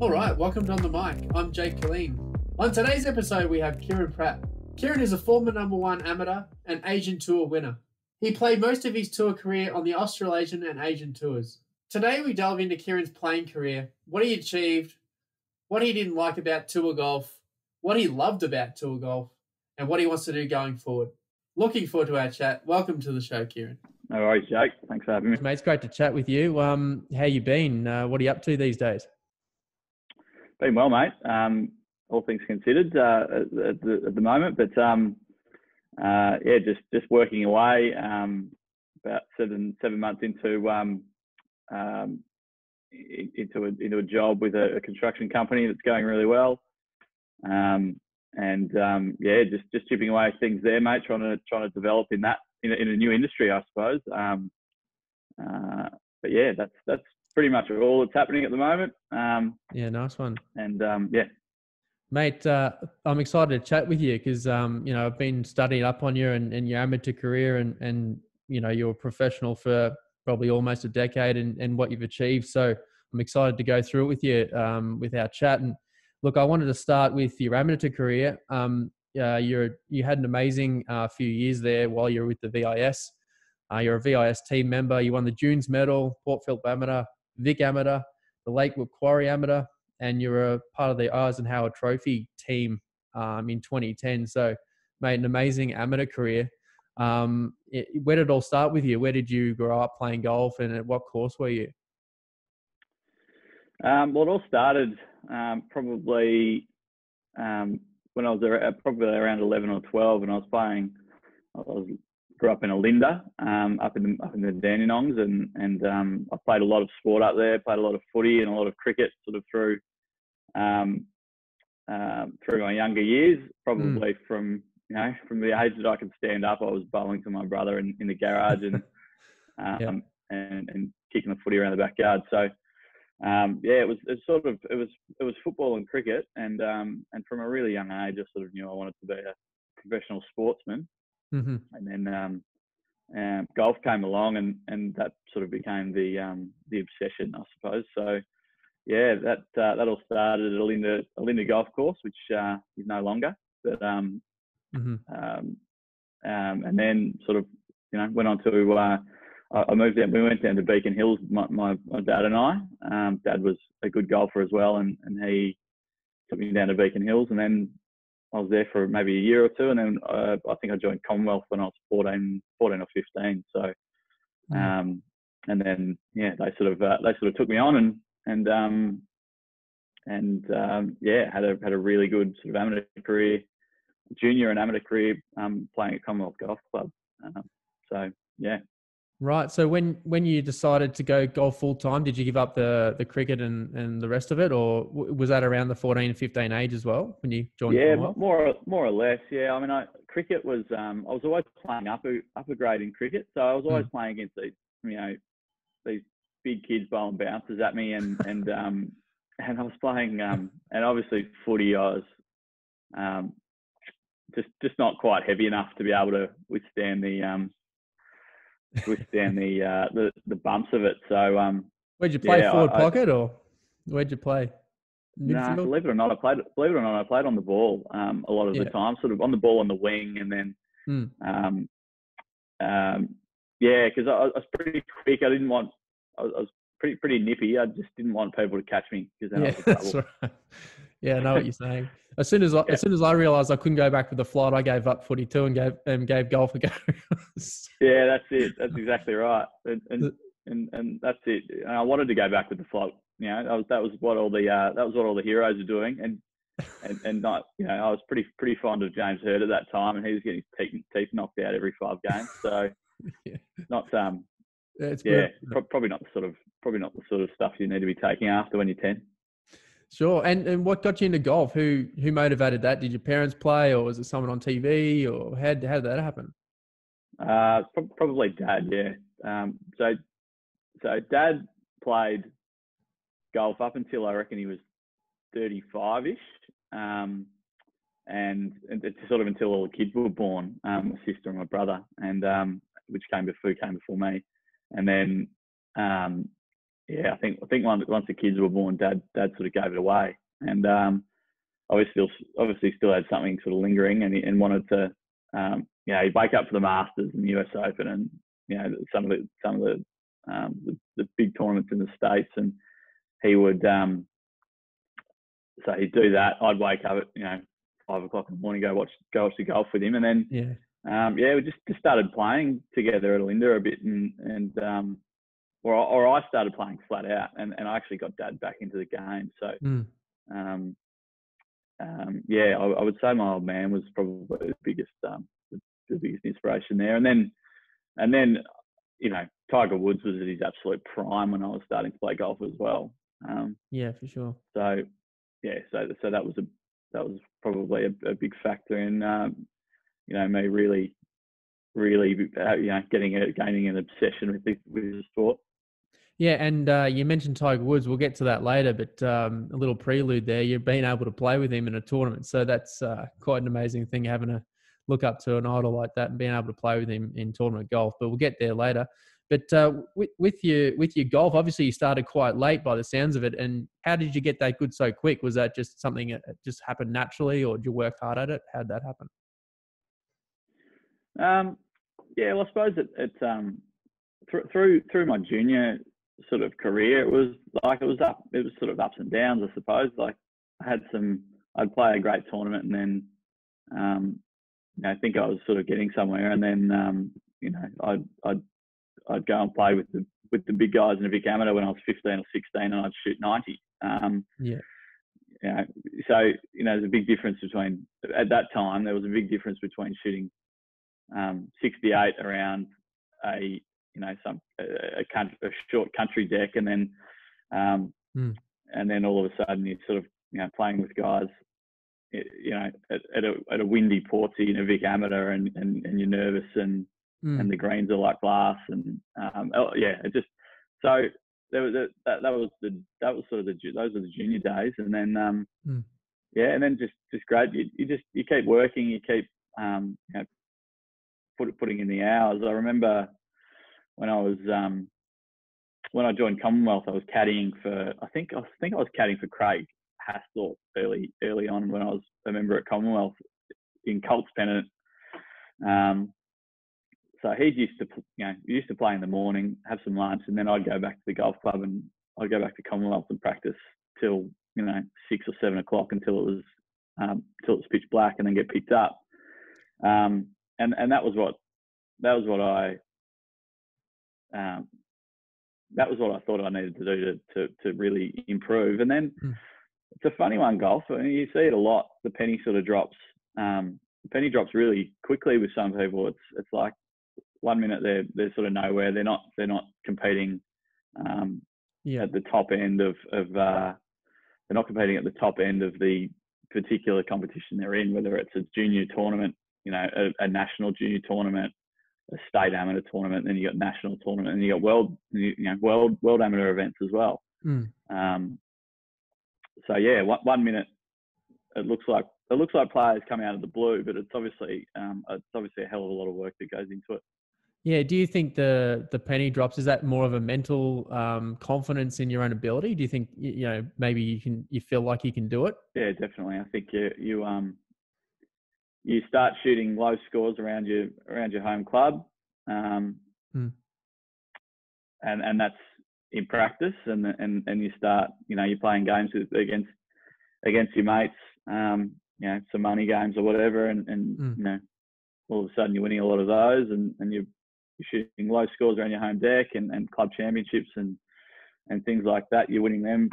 All right, welcome to On the Mic. I'm Jake Killeen. On today's episode, we have Kieran Pratt. Kieran is a former #1 amateur and Asian Tour winner. He played most of his tour career on the Australasian and Asian tours. Today, we delve into Kieran's playing career, what he achieved, what he didn't like about tour golf, what he loved about tour golf, and what he wants to do going forward. Looking forward to our chat. Welcome to the show, Kieran. No worries, Jake. Thanks for having me. Mate, it's great to chat with you. How you been? What are you up to these days? Been well, mate. All things considered at the moment, but just working away. About seven months into a job with a construction company that's going really well. Just chipping away at things there, mate. Trying to develop in a new industry, I suppose. That's pretty much all that's happening at the moment. Nice one. Mate, I'm excited to chat with you because I've been studying up on you and your amateur career and you're a professional for probably almost a decade and what you've achieved. So I'm excited to go through it with you with our chat. And look, I wanted to start with your amateur career. You had an amazing few years there while you were with the VIS. You're a VIS team member. You won the Dunes Medal, Port Phillip Amateur, Vic Amateur, the Lakewood Quarry Amateur, and you're a part of the Eisenhower Trophy team in 2010. So, made an amazing amateur career. Where did it all start with you? Where did you grow up playing golf, and at what course were you? Well, it all started probably when I was probably around 11 or 12, and I grew up in Olinda, up in the Dandenongs, and I played a lot of sport up there. Played a lot of footy and a lot of cricket, sort of through my younger years. Probably from the age that I could stand up, I was bowling to my brother in the garage and kicking the footy around the backyard. So it was football and cricket, and from a really young age, I sort of knew I wanted to be a professional sportsman. Mm-hmm. And then golf came along, and that sort of became the obsession, I suppose. So that all started at Olinda Golf Course, which is no longer. But and then sort of went on to I moved out. We went down to Beacon Hills. My dad and I. Dad was a good golfer as well, and he took me down to Beacon Hills, and then I was there for maybe a year or two, and then I think I joined Commonwealth when I was 14 or 15. So, and then they sort of took me on and had a really good sort of amateur career, junior and amateur career, playing at Commonwealth Golf Club. Right. So when you decided to go golf full time, did you give up the cricket and the rest of it, or was that around the 14, 15 age as well when you joined? Yeah, more or less. Yeah, I mean, cricket was I was always playing upper grade in cricket, so I was always playing against these big kids bowling bouncers at me, and I was playing and obviously footy. I was just not quite heavy enough to be able to withstand the bumps of it. So where'd you play? Forward pocket, or where'd you play? Nah, believe it or not, I played on the ball a lot of the time, sort of on the ball on the wing, and then because I was pretty quick. I was pretty nippy. I just didn't want people to catch me because then I was in trouble. That's right. Yeah, I know what you're saying. As soon as I realised I couldn't go back with the flight, I gave up footy too and gave golf a go. Yeah, that's it. That's exactly right. And that's it. And I wanted to go back with the flight. That was what all the heroes are doing. And not, I was pretty fond of James Hird at that time, and he was getting his teeth knocked out every 5 games. So not probably not the sort of stuff you need to be taking after when you're 10. Sure. And what got you into golf? Who motivated that? Did your parents play, or was it someone on TV, or how did that happen? Probably Dad. Yeah. So Dad played golf up until I reckon he was 35-ish, and it's sort of until all the kids were born, my sister and my brother, and which came before me, and then yeah, I think once the kids were born, Dad sort of gave it away, and obviously still had something sort of lingering, and wanted to, he'd wake up for the Masters and the US Open, and some of the big tournaments in the States, and he would so he'd do that. I'd wake up at 5 o'clock in the morning, go watch the golf with him, and then we just started playing together at Linda a bit, or I started playing flat out, and I actually got Dad back into the game. So I would say my old man was probably the biggest inspiration there, and then Tiger Woods was at his absolute prime when I was starting to play golf as well. For sure. So that was probably a big factor in me really gaining an obsession with the sport. Yeah, and you mentioned Tiger Woods. We'll get to that later, but a little prelude there. You've been able to play with him in a tournament, so that's quite an amazing thing, having to look up to an idol like that and being able to play with him in tournament golf. But we'll get there later. But with your golf, obviously you started quite late by the sounds of it. And how did you get that good so quick? Was that just something that just happened naturally, or did you work hard at it? How did that happen? Well, I suppose it's through my junior sort of career, it was sort of ups and downs, I suppose. Like I'd play a great tournament, and then I think I was sort of getting somewhere, and then I'd go and play with the big guys in a big amateur when I was 15 or 16, and I'd shoot 90. So there's a big difference between, at that time there was a big difference between shooting 68 around a short country deck, and then all of a sudden you're sort of playing with guys at a windy Portsea in a Vic Amateur, and you're nervous, and the greens are like glass, and it just, so there was those were the junior days, and then and then just great. You keep working, you keep putting in the hours. I remember when I joined Commonwealth, I was caddying for, I think I was caddying for Craig Hasthorpe early on when I was a member at Commonwealth in Colts Pennant. So he used to play in the morning, have some lunch, and then I'd go back to the golf club, and I'd go back to Commonwealth and practice till 6 or 7 o'clock until it was pitch black, and then get picked up. And that was what I thought I needed to do to really improve. And then it's a funny one, golf. I mean, you see it a lot. The penny sort of drops. The penny drops really quickly with some people. It's like 1 minute they're sort of nowhere. They're not competing at the top end of they're not competing at the top end of the particular competition they're in, whether it's a junior tournament, a national junior tournament, a state amateur tournament, then you got national tournament, and you got world amateur events as well. So 1 minute it looks like players come out of the blue, but it's obviously a hell of a lot of work that goes into it. Yeah. Do you think the penny drops, is that more of a mental confidence in your own ability? Do you think maybe you feel like you can do it? Yeah, definitely. I think you start shooting low scores around your home club, and that's in practice, and you start you're playing games against your mates, some money games or whatever, and all of a sudden you're winning a lot of those, and you're shooting low scores around your home deck, and club championships and things like that. You're winning them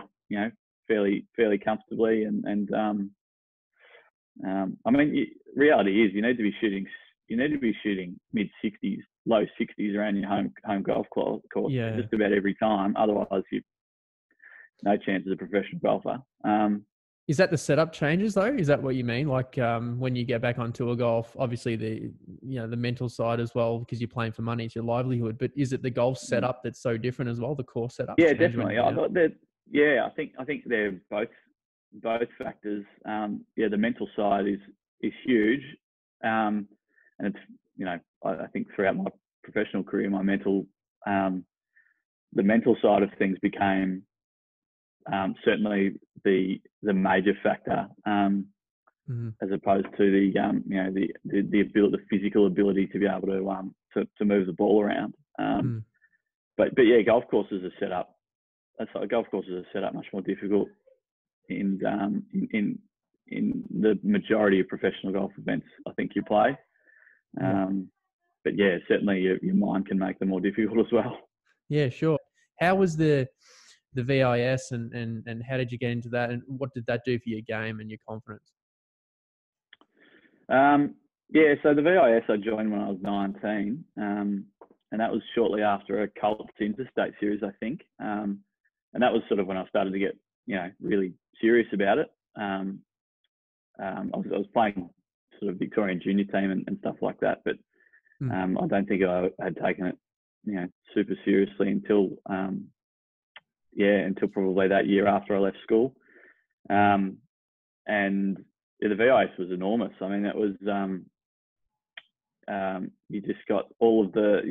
fairly comfortably, and I mean, reality is you need to be shooting mid-60s, low 60s around your home golf course just about every time. Otherwise, you've no chance as a professional golfer. Is that the setup changes though? Is that what you mean? Like when you get back on tour golf, obviously the mental side as well, because you're playing for money, it's your livelihood. But is it the golf setup that's so different as well? The course setup? Yeah, definitely. I think they're both factors. The mental side is huge, and it's I think throughout my professional career, my mental the mental side of things became certainly the major factor, as opposed to the the physical ability to be able to move the ball around. But yeah, golf courses are set up. Golf courses are set up much more difficult in the majority of professional golf events I think you play. But yeah, certainly your mind can make them more difficult as well. Yeah, sure. How was the VIS and how did you get into that, and what did that do for your game and your confidence? Yeah, so the VIS I joined when I was 19, and that was shortly after a Colts Interstate Series, I think. And that was sort of when I started to get, really serious about it. I was playing sort of Victorian junior team and stuff like that, but I don't think I had taken it, super seriously until probably that year after I left school. And the VIS was enormous. I mean, it was you just got all of the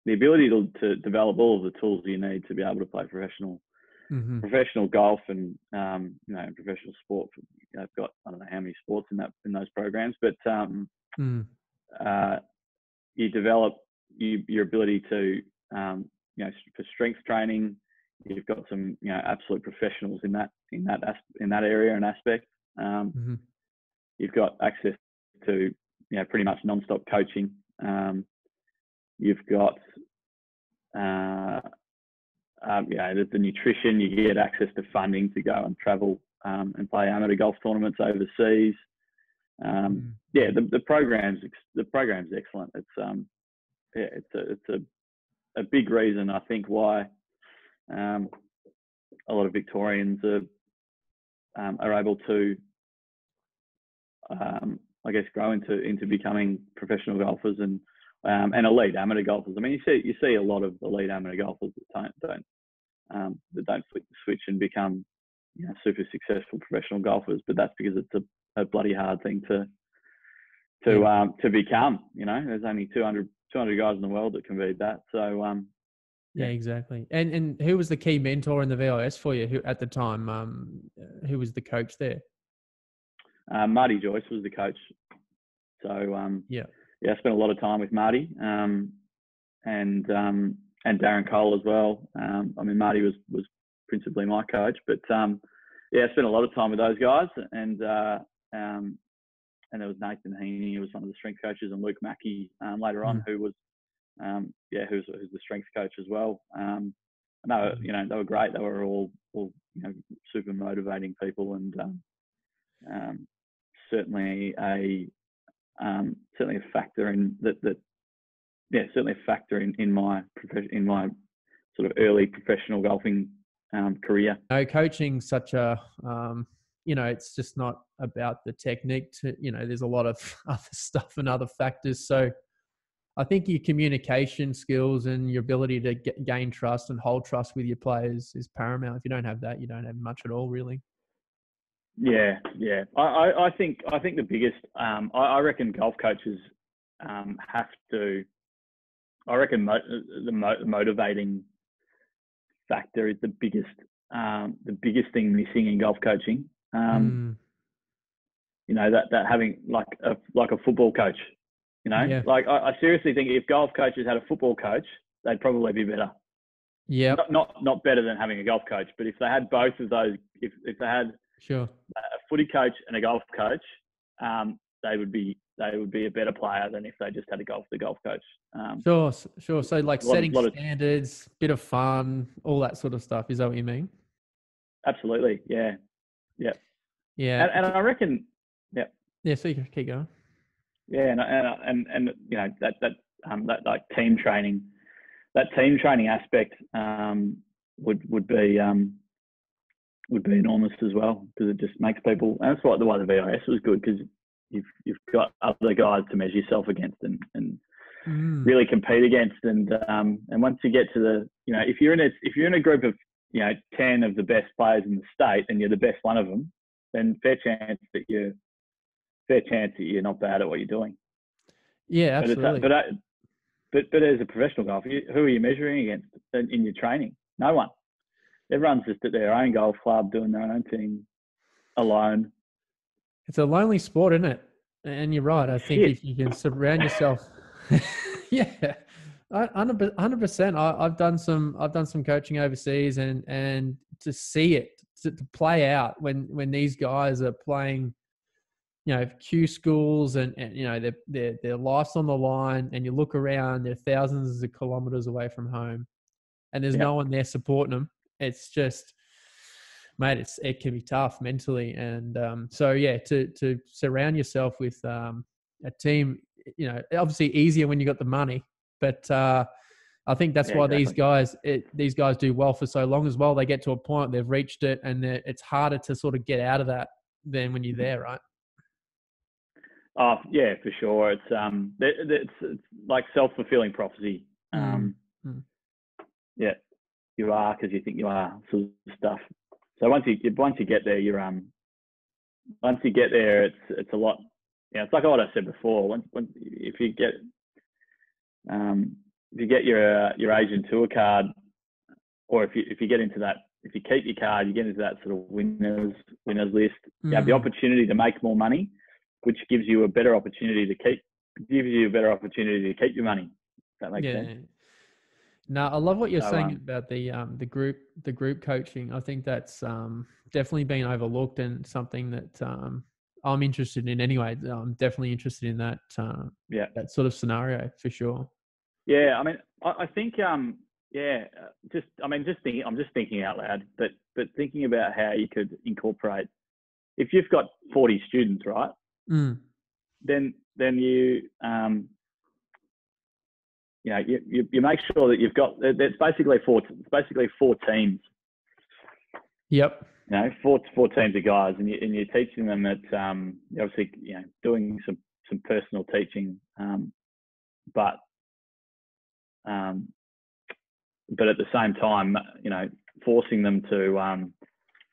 ability to develop all of the tools you need to be able to play professional golf and professional sport. I've got, I don't know how many sports in those programs, but you develop your ability to for strength training. You've got some absolute professionals in that area and aspect. You've got access to pretty much non-stop coaching. You've got the nutrition. You get access to funding to go and travel and play amateur golf tournaments overseas. The program's excellent. It's a big reason I think why a lot of Victorians are able to grow into becoming professional golfers and elite amateur golfers. I mean, you see a lot of elite amateur golfers that don't flip the switch and become super successful professional golfers, but that's because it's a bloody hard thing to become. There's only 200 guys in the world that can beat that. So yeah, exactly. And who was the key mentor in the VIS for you? Who at the time? Who was the coach there? Marty Joyce was the coach. So I spent a lot of time with Marty and Darren Cole as well. I mean, Marty was principally my coach, but I spent a lot of time with those guys, and there was Nathan Heaney, who was one of the strength coaches, and Luke Mackey later on, who was who's the strength coach as well. And they were great. They were all super motivating people, and certainly a factor in that. Certainly a factor in my sort of early professional golfing career. Coaching's such a it's just not about the technique. There's a lot of other stuff and other factors. So I think your communication skills and your ability to gain trust and hold trust with your players is paramount. If you don't have that, you don't have much at all, really. Yeah. I think the biggest. I reckon golf coaches have to. I reckon the motivating factor is the biggest thing missing in golf coaching. That having like a football coach. Like I seriously think if golf coaches had a football coach, they'd probably be better. Yeah. Not better than having a golf coach, but if they had both of those, if they had a footy coach and a golf coach, they would be a better player than if they just had the golf coach. Sure. So like setting standards, bit of fun, all that sort of stuff. Is that what you mean? Absolutely. Yeah. Yeah. And I reckon. Yeah. Yeah. So you can keep going. Yeah, and that like team training, aspect would be enormous as well, because it just makes people. And that's why the VIS was good, because you've got other guys to measure yourself against and really compete against, and once you get to the if you're in a group of 10 of the best players in the state and you're the best one of them, then fair chance that you're not bad at what you're doing. Yeah, absolutely. But as a professional golfer, who are you measuring against in your training? No one. Everyone's just at their own golf club doing their own thing alone. It's a lonely sport, isn't it? And you're right. I think if you can surround yourself, yeah, 100%. I've done some coaching overseas, and to see it to play out when these guys are playing, Q schools and their life's on the line, and you look around, they're thousands of kilometers away from home, and there's no one there supporting them. It's just, mate, it can be tough mentally. And so to surround yourself with a team, obviously easier when you got the money, but I think that's why exactly. these guys do well for so long as well. They get to a point, they've reached it, and it's harder to sort of get out of that than when you're there, right? Oh yeah, for sure. It's like self-fulfilling prophecy. Yeah, you are because you think you are, sort of stuff. So once you get there, it's a lot. Yeah, it's like what I said before. If you get your Asian tour card, or if you get into that, if you keep your card, you get into that sort of winners list. You have the opportunity to make more money, which gives you a better opportunity to keep your money. If that makes sense. No, I love what you're saying about the group coaching. I think that's definitely been overlooked, and something that I'm interested in anyway. I'm definitely interested in that that sort of scenario for sure. Yeah, I mean, I think I'm just thinking out loud, but thinking about how you could incorporate, if you've got 40 students, right? Then you you make sure that you've got, it's basically four teams. Yep. Four teams of guys, and you're teaching them that obviously doing some personal teaching, but at the same time forcing them to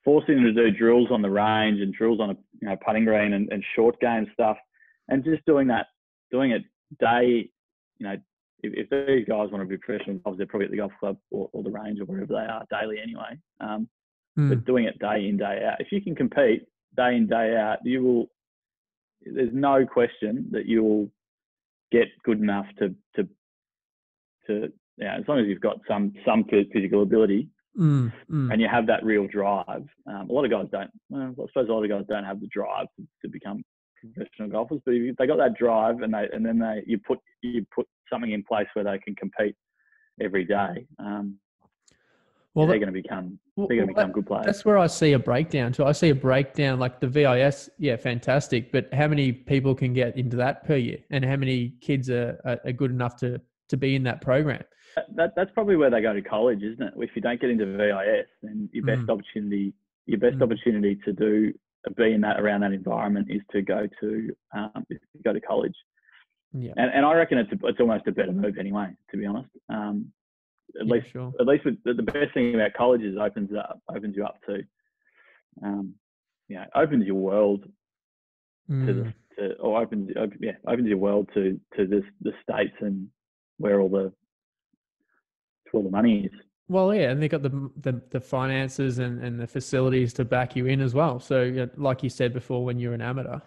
do drills on the range and drills on a putting green and short game stuff, and just doing it day. If these guys want to be professional golfers, they're probably at the golf club or the range or wherever they are daily anyway. But doing it day in, day out. If you can compete day in, day out, there's no question that you will get good enough to as long as you've got some physical ability and you have that real drive. A lot of guys don't. Well, I suppose a lot of guys don't have the drive to become professional golfers, but if they got that drive and then you put something in place where they can compete every day, they're going to become good players. That's where I see a breakdown. So I see a breakdown like the VIS, fantastic, but how many people can get into that per year, and how many kids are good enough to be in that program? That's probably where they go to college, isn't it? If you don't get into VIS, then your best opportunity to be in that, around that environment, is to go to college. Yeah. And I reckon it's almost a better move anyway, to be honest. At least with the best thing about college is opens you up to, opens your world opens your world to the States and where all the money is. Well, yeah, and they've got the finances and the facilities to back you in as well. So, like you said before, when you're an amateur,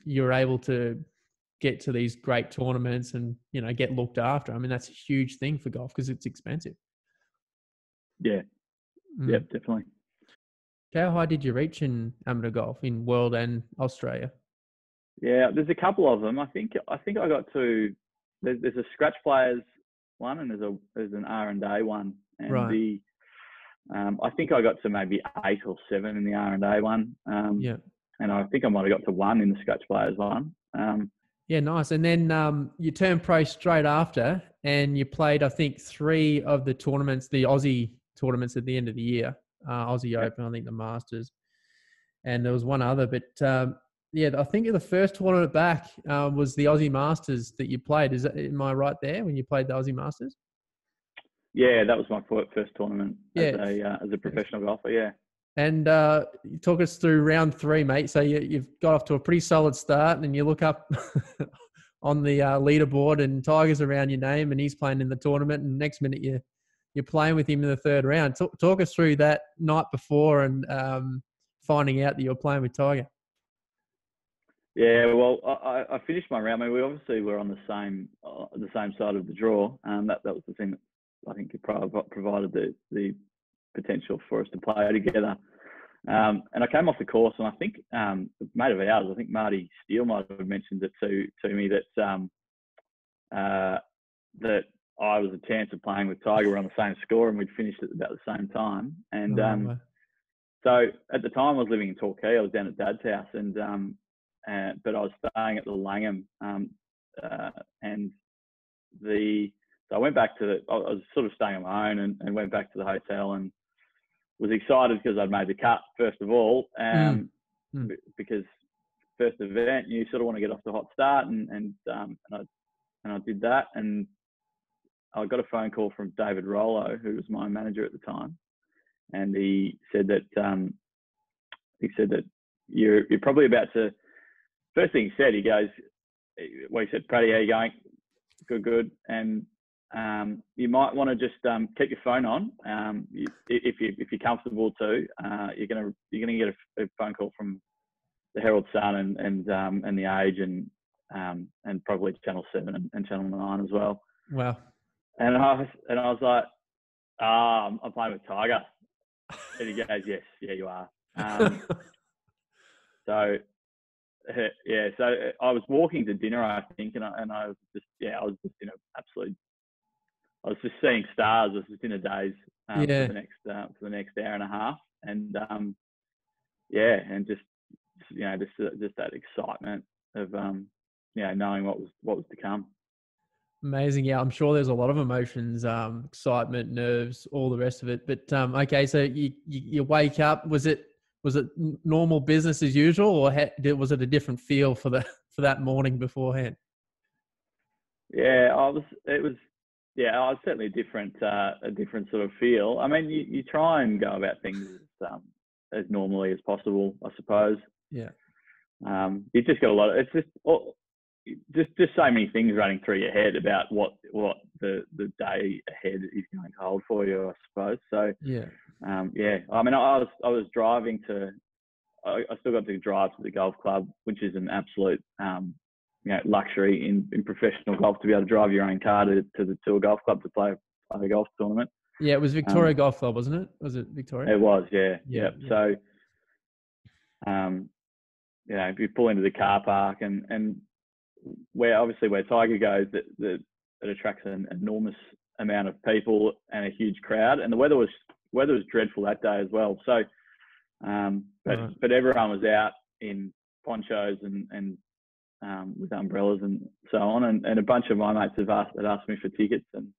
you're able to get to these great tournaments and get looked after. I mean, that's a huge thing for golf because it's expensive. Yeah, definitely. How high did you reach in amateur golf in World and Australia? Yeah, there's a couple of them. I think I got to. There's a scratch players one, and there's an R&A one, and right. I think I got to maybe 8 or 7 in the R&A one. And I think I might have got to 1 in the scratch players one. Yeah, nice. And then you turned pro straight after, and you played, I think, 3 of the tournaments, the Aussie tournaments at the end of the year, Aussie Open, I think the Masters, and there was one other. But I think the first tournament back was the Aussie Masters that you played. Am I right there when you played the Aussie Masters? Yeah, that was my first tournament as a professional golfer. Yeah. And you talk us through round 3, mate. So you've got off to a pretty solid start, and you look up. on the leaderboard and Tiger's around your name and he's playing in the tournament, and next minute you're playing with him in the third round. Talk us through that night before and finding out that you're playing with Tiger. Yeah, well, I finished my round. I mean, we obviously were on the same side of the draw. That was the thing that I think it provided the potential for us to play together. And I came off the course, and I think a mate of ours, I think Marty Steele might have mentioned it to me that that I was a chance of playing with Tiger. We're on the same score, and we'd finished at about the same time. And so at the time, I was living in Torquay. I was down at Dad's house, but I was staying at the Langham, so I went back I was sort of staying on my own and went back to the hotel and was excited because I'd made the cut first of all, because first event you sort of want to get off the hot start, and I did that, and I got a phone call from David Rollo, who was my manager at the time, and he said that you're probably about to. First thing he said, he goes, well, he said, Pratty, how you going? Good. And you might want to just keep your phone on. If you're comfortable to, you're gonna get a phone call from the Herald Sun and the Age and probably Channel 7 and Channel 9 as well. Wow. And I was like, I'm playing with Tiger. And he goes, yes, yeah, you are. So I was walking to dinner, I think, and I was just I was just seeing stars. I was just in a daze for the next hour and a half, and and just that excitement of knowing what was to come. Amazing. Yeah, I'm sure there's a lot of emotions, excitement, nerves, all the rest of it. But okay, so you wake up. Was it normal business as usual, or was it a different feel for that morning beforehand? Yeah, it was certainly a different sort of feel. I mean, you try and go about things as normally as possible, I suppose. Yeah. You just got a lot. It's just so many things running through your head about what the day ahead is going to hold for you, I suppose. So yeah. I mean, I was driving I still got to drive to the golf club, which is an absolute luxury in professional golf, to be able to drive your own car to the Tour Golf Club to play a golf tournament. Yeah, it was Victoria Golf Club, wasn't it? Was it Victoria? It was, yeah. So, if you pull into the car park and where Tiger goes, that attracts an enormous amount of people and a huge crowd, and the weather was dreadful that day as well. So, but everyone was out in ponchos and with umbrellas and so on, and a bunch of my mates had asked me for tickets, and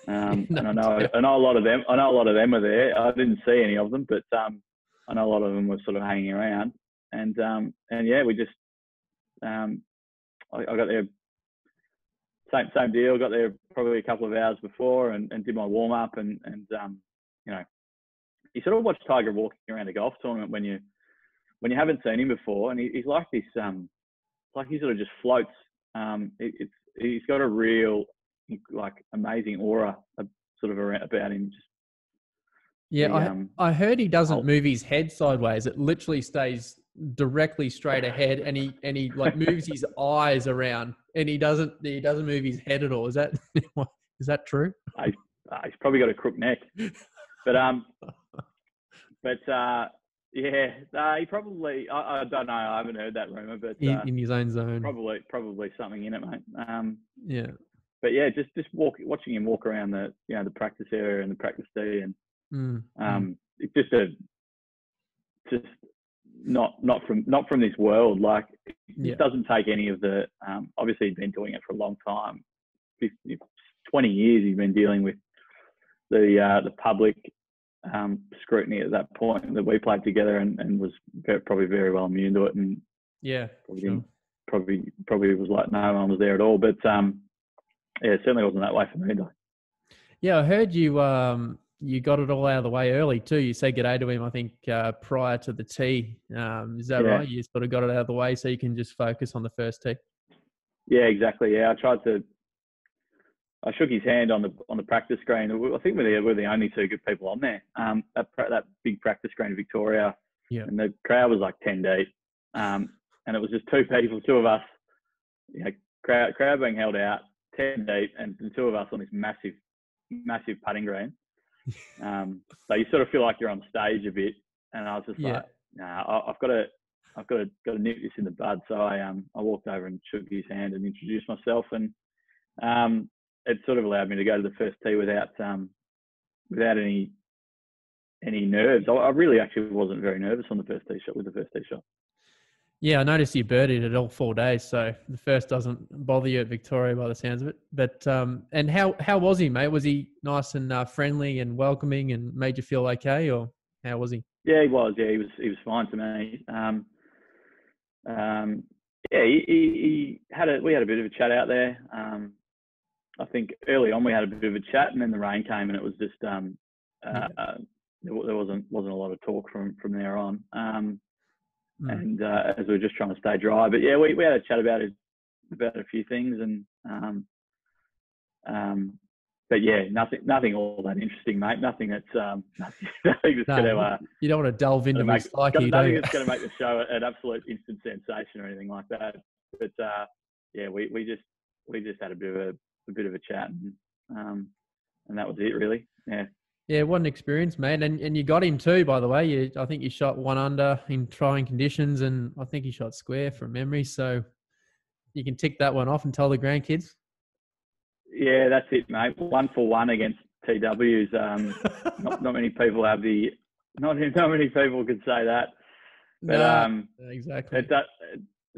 and I know a lot of them. I know a lot of them were there. I didn't see any of them, but I know a lot of them were sort of hanging around, and we just I got there. Same deal. Got there probably a couple of hours before and did my warm up and you sort of watch Tiger walking around a golf tournament when you haven't seen him before, and he's like this like he sort of just floats. He's got a real amazing aura sort of about him. I heard he doesn't move his head sideways. It literally stays directly straight ahead, and he moves his eyes around, and he doesn't move his head at all. Is that true? He's probably got a crook neck, but he probably. I don't know. I haven't heard that rumor, but in his own zone, probably something in it, mate. But yeah, just watching him walk around the practice area and the practice tee, and it's just not from this world. Like, it doesn't take any of the. Obviously, he's been doing it for a long time. 20 years he's been dealing with the public scrutiny at that point that we played together, and was probably very well immune to it. And probably was like no one was there at all. But it certainly wasn't that way for me though. Yeah, I heard you got it all out of the way early too. You said g'day to him, I think, prior to the tee. Is that right? You sort of got it out of the way so you can just focus on the first tee. Yeah, exactly. Yeah, I shook his hand on the practice screen. I think we're the only two good people on there. That big practice screen in Victoria, Yeah. and the crowd was like 10 deep, and it was just two of us, you know, crowd being held out 10 deep, and the two of us on this massive putting green. So you sort of feel like you're on stage a bit, and I was just like, nah, I've got to nip this in the bud. So I walked over and shook his hand and introduced myself, and it sort of allowed me to go to the first tee without any nerves. I really actually wasn't very nervous on the first tee shot. Yeah, I noticed you birdied it all 4 days, so the first doesn't bother you at Victoria by the sounds of it. But and how was he, mate? Was he nice and friendly and welcoming and made you feel okay, or how was he? Yeah, he was. Yeah, he was fine to me. We had a bit of a chat out there. I think early on we had a bit of a chat, and then the rain came, and it was just there wasn't a lot of talk from there on. And as we were just trying to stay dry, but yeah, we had a chat about a few things, and but yeah, nothing all that interesting, mate. Nothing that's going to you don't want to delve into his psyche, nothing that's going to make the show an absolute instant sensation or anything like that. But yeah, we just had a bit of a chat, and that was it, really. Yeah. Yeah, what an experience, mate. And you got him too, by the way. I think you shot 1 under in trying conditions, and I think you shot square from memory. So you can tick that one off and tell the grandkids. Yeah, that's it, mate. 1 for 1 against TWs. Not many people have not many people could say that. But no, exactly. It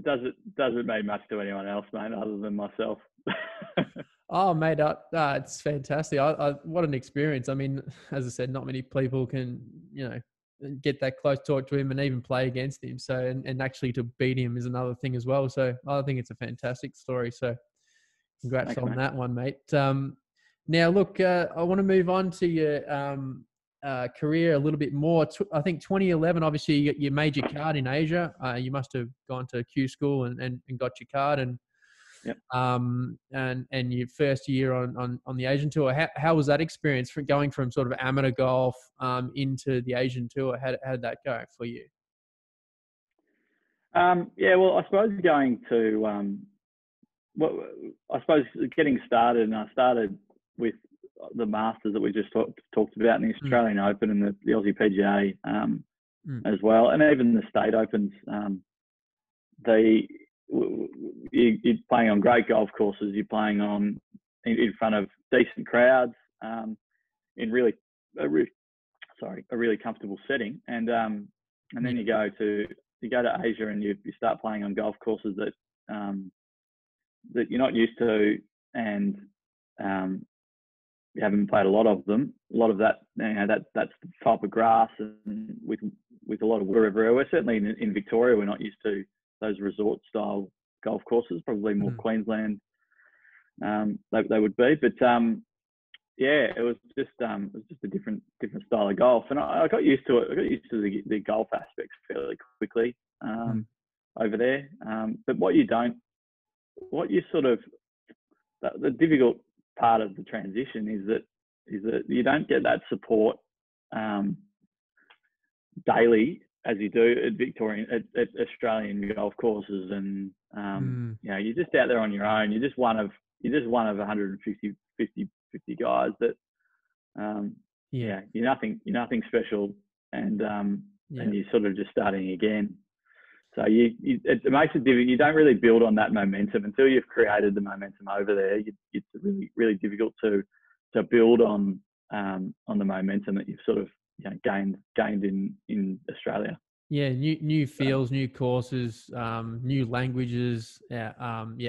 doesn't mean much to anyone else, mate, other than myself. Oh, mate, it's fantastic. What an experience. I mean, as I said, not many people can, get that close, talk to him, and even play against him. So, and actually to beat him is another thing as well. So I think it's a fantastic story. So congrats on that one, mate. Now, look, I want to move on to your career a little bit more. I think 2011, obviously, you made your card in Asia. You must have gone to Q school and got your card. And yep. And your first year on the Asian tour, how was that experience for going from sort of amateur golf into the Asian tour? How did that go for you? Yeah, well, I suppose getting started, and I started with the Masters that we just talked about, in the Australian Open and the Aussie PGA as well, and even the State Opens. You're playing on great golf courses. You're playing in front of decent crowds, in a really comfortable setting. And then you go to Asia, and you start playing on golf courses that you're not used to, and you haven't played a lot of them. A lot of that, that's the type of grass, and with a lot of water everywhere. We're certainly in Victoria, we're not used to those resort style golf courses, probably more Queensland they would be. But yeah, it was just a different style of golf, and I got used to it. I got used to the golf aspects fairly quickly over there. But the difficult part of the transition is that you don't get that support daily as you do at Australian golf courses, and you're just out there on your own. You're just one of 150 guys that you're nothing special, and you're sort of just starting again. So it makes it difficult. You don't really build on that momentum until you've created the momentum over there. It's really, really difficult to build on the momentum that you've sort of gained in Australia. Yeah, new fields, new courses, new languages. Yeah,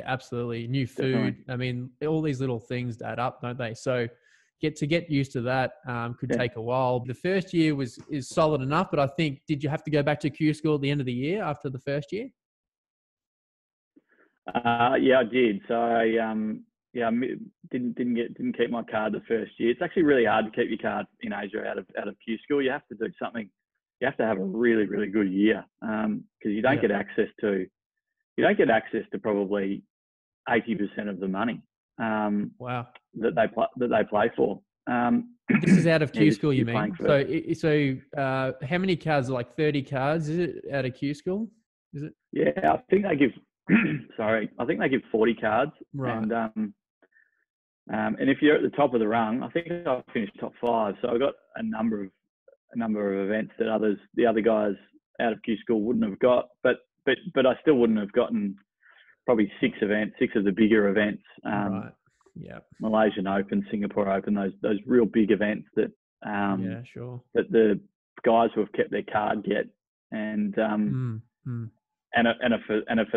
absolutely. New food. Definitely. I mean, all these little things add up, don't they? So get used to that could take a while. The first year is solid enough, but I think, did you have to go back to Q school at the end of the year after the first year? Yeah, I did. So I didn't keep my card the first year. It's actually really hard to keep your card in Asia out of Q school. You have to do something. You have to have a really, really good year because you don't get access to probably 80% of the money. Wow. That they play for. This is out of Q school, you you're mean? So how many cards? Like 30 cards? Is it out of Q school? Is it? Yeah, I think they give. I think they give 40 cards. Right. And if you're at the top of the rung, I think I finished top 5. So I got a number of events that the other guys out of Q school wouldn't have got. But I still wouldn't have gotten probably 6 of the bigger events. Right. Yeah. Malaysian Open, Singapore Open, those real big events that yeah, sure. that the guys who have kept their card get, and for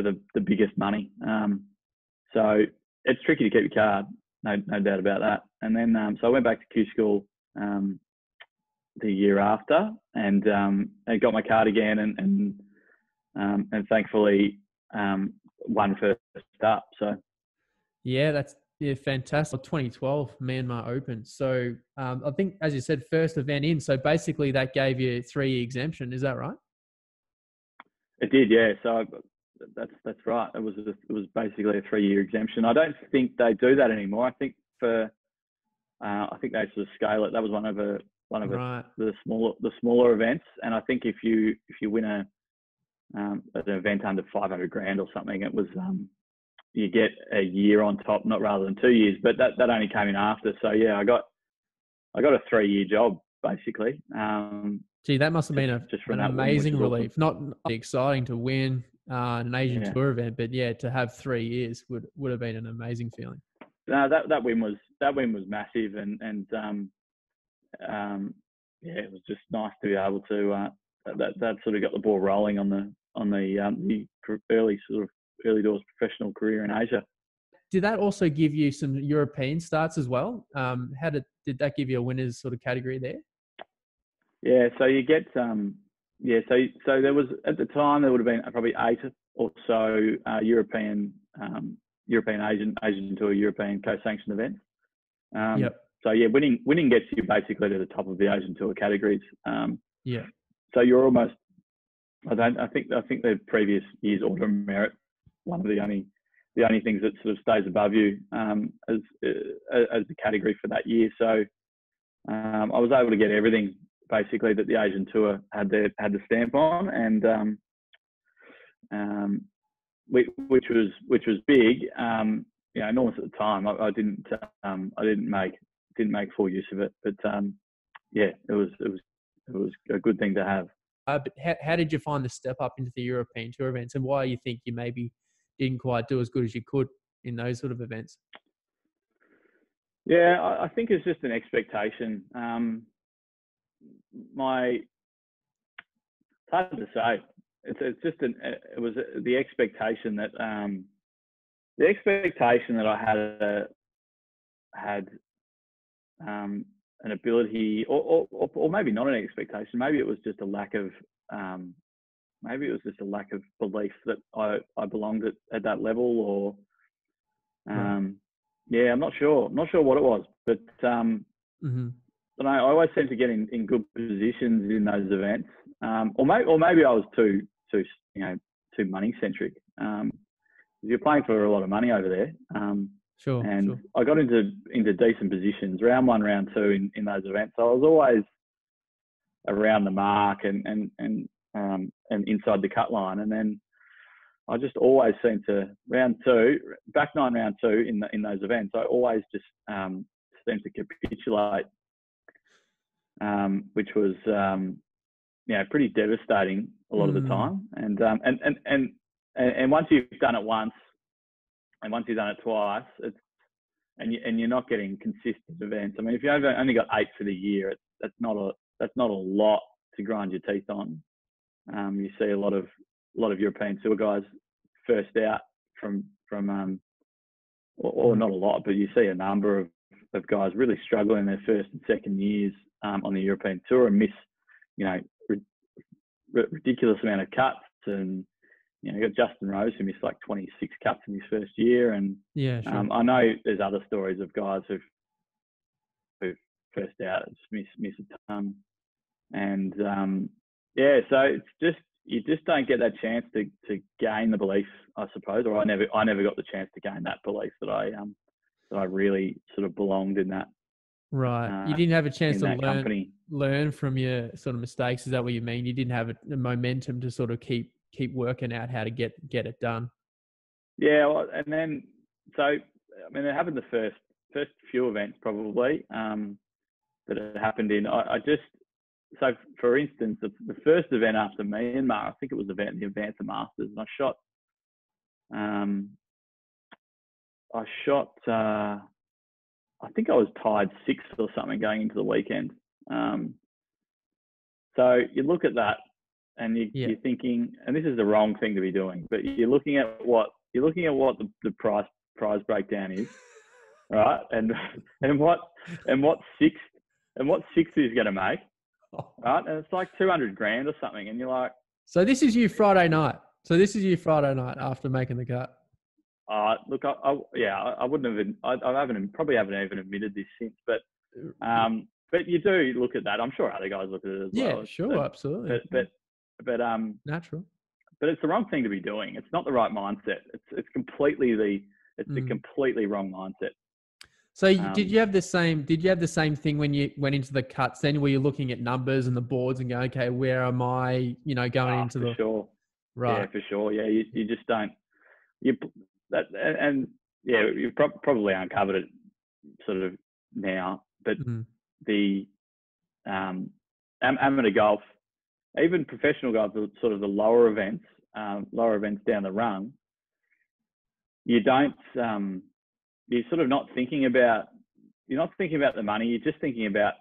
the biggest money. So it's tricky to keep your card, no doubt about that. And then so I went back to Q school the year after, and got my card again, and thankfully won first up. So yeah, that's fantastic. 2012 Myanmar Open. So I think, as you said, first event in. So basically, that gave you 3-year exemption. Is that right? It did, yeah. So that's right. It was basically a 3-year exemption. I don't think they do that anymore. I think I think they sort of scale it. That was one of right. the smaller events. And I think if you win an event under 500 grand or something, it was you get a year on top, not rather than 2 years. But that only came in after. So yeah, I got a 3-year job basically. Gee, that must have been an amazing relief. Awesome. Not exciting to win an Asian Tour event, but yeah, to have 3 years would have been an amazing feeling. No, that win was massive, and yeah, it was just nice to be able to that sort of got the ball rolling on the early doors professional career in Asia. Did that also give you some European starts as well? How did that give you a winners sort of category there? Yeah, so you get so there was, at the time, there would have been probably 8 or so European Asian Tour European co-sanctioned events. Yep. So yeah, winning gets you basically to the top of the Asian Tour categories. Yeah. So you're almost, I think the previous year's order of merit, one of the only things that sort of stays above you as the category for that year. So I was able to get everything basically that the Asian Tour had the stamp on, and which was big. Enormous at the time. I didn't make full use of it, but yeah, it was a good thing to have. But how did you find the step up into the European Tour events, and why you think you maybe didn't quite do as good as you could in those sort of events? Yeah, I think it's just an expectation. It's hard to say. It's just it was the expectation that I had an ability, or maybe not an expectation. Maybe it was just a lack of belief that I belonged at that level, or yeah, I'm not sure what it was, but but I always seem to get in good positions in those events, or maybe I was too money centric. You're playing for a lot of money over there. Sure. I got into decent positions, round 1, round 2 in those events. So I was always around the mark and inside the cut line. And then I just always seemed to back 9, round 2 in those events. I always just seemed to capitulate, which was pretty devastating a lot of the time. And once you've done it once, and once you've done it twice, and you're not getting consistent events. I mean, if you only got 8 for the year, that's not a lot to grind your teeth on. You see a lot of European Tour guys first out from or not a lot, but you see a number of guys really struggling their first and second years on the European Tour and miss, ridiculous amount of cuts. And you got Justin Rose who missed like 26 cuts in his first year, and yeah, sure. I know there's other stories of guys who first out just miss a ton, and so it's just you just don't get that chance to gain the belief, I suppose, or I never got the chance to gain that belief that I really sort of belonged in that. Right. You didn't have a chance to learn from your sort of mistakes. Is that what you mean? You didn't have a momentum to sort of keep working out how to get it done. Yeah. Well, and then, so, I mean, it happened the first few events probably that it happened in. So for instance, the first event after Myanmar, I think it was the Advanced Masters, and I shot, I think I was tied 6th or something going into the weekend. So you look at that and you're thinking, and this is the wrong thing to be doing, but you're looking at what the prize breakdown is, right? And what 6th is going to make, right? And it's like 200 grand or something, and you're like, so this is you Friday night. After making the cut. Look, I wouldn't have. I probably haven't even admitted this since, but you do look at that. I'm sure other guys look at it as well. Yeah, sure, absolutely. But natural. But it's the wrong thing to be doing. It's not the right mindset. It's completely the completely wrong mindset. So did you have the same thing when you went into the cuts? Then were you looking at numbers and the boards and going, okay, where am I? Going into for sure. Right. Yeah, for sure. Yeah, you just don't. You probably uncovered it sort of now, but the amateur golf, even professional golf, sort of the lower events down the rung, you're sort of not thinking about the money. You're just thinking about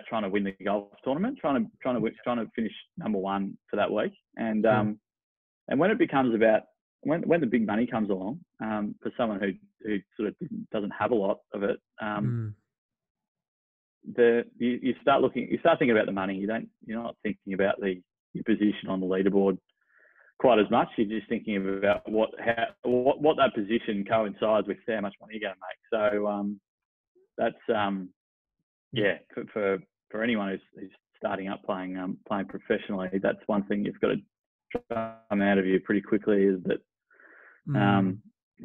trying to win the golf tournament, trying to finish number one for that week, and when it becomes about when the big money comes along, for someone who sort of doesn't have a lot of it, you start thinking about the money. You're not thinking about your position on the leaderboard quite as much. You're just thinking about what that position coincides with how much money you're going to make. So that's for anyone who's starting up playing professionally, that's one thing you've got to come out of you pretty quickly, is that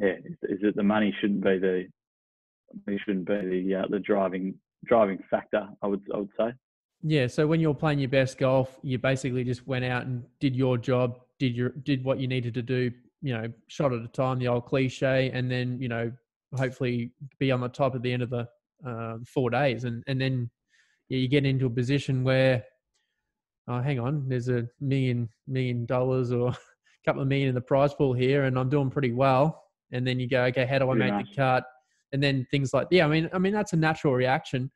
is that the money shouldn't be the driving factor, I would say. Yeah. So when you're playing your best golf, you basically just went out and did your job, did what you needed to do, shot at a time, the old cliche, and then, hopefully be on the top at the end of the 4 days. And then you get into a position where, oh, hang on, there's $1 million or a couple of million in the prize pool here, and I'm doing pretty well. And then you go, okay, how do I make the cut? And then things like, I mean, that's a natural reaction.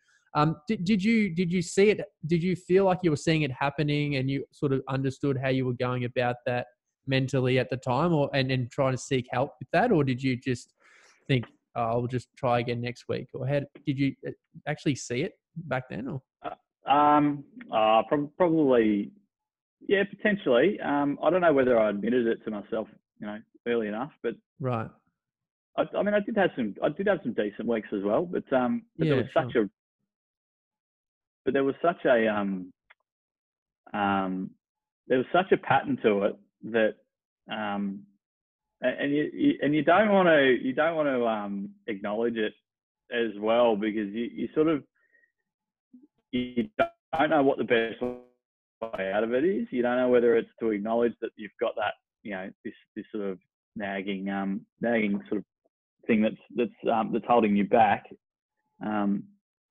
Did you see it? Did you feel like you were seeing it happening and you sort of understood how you were going about that mentally at the time, and trying to seek help with that? Or did you just think, oh, I'll just try again next week? Or did you actually see it back then? Or? Probably, yeah, potentially. I don't know whether I admitted it to myself, early enough, but right. I mean, I did have some decent weeks as well, but there was such a pattern to it that, and you don't want to acknowledge it as well, because you don't know what the best way out of it is. You don't know whether it's to acknowledge that you've got that, this sort of nagging sort of thing that's holding you back,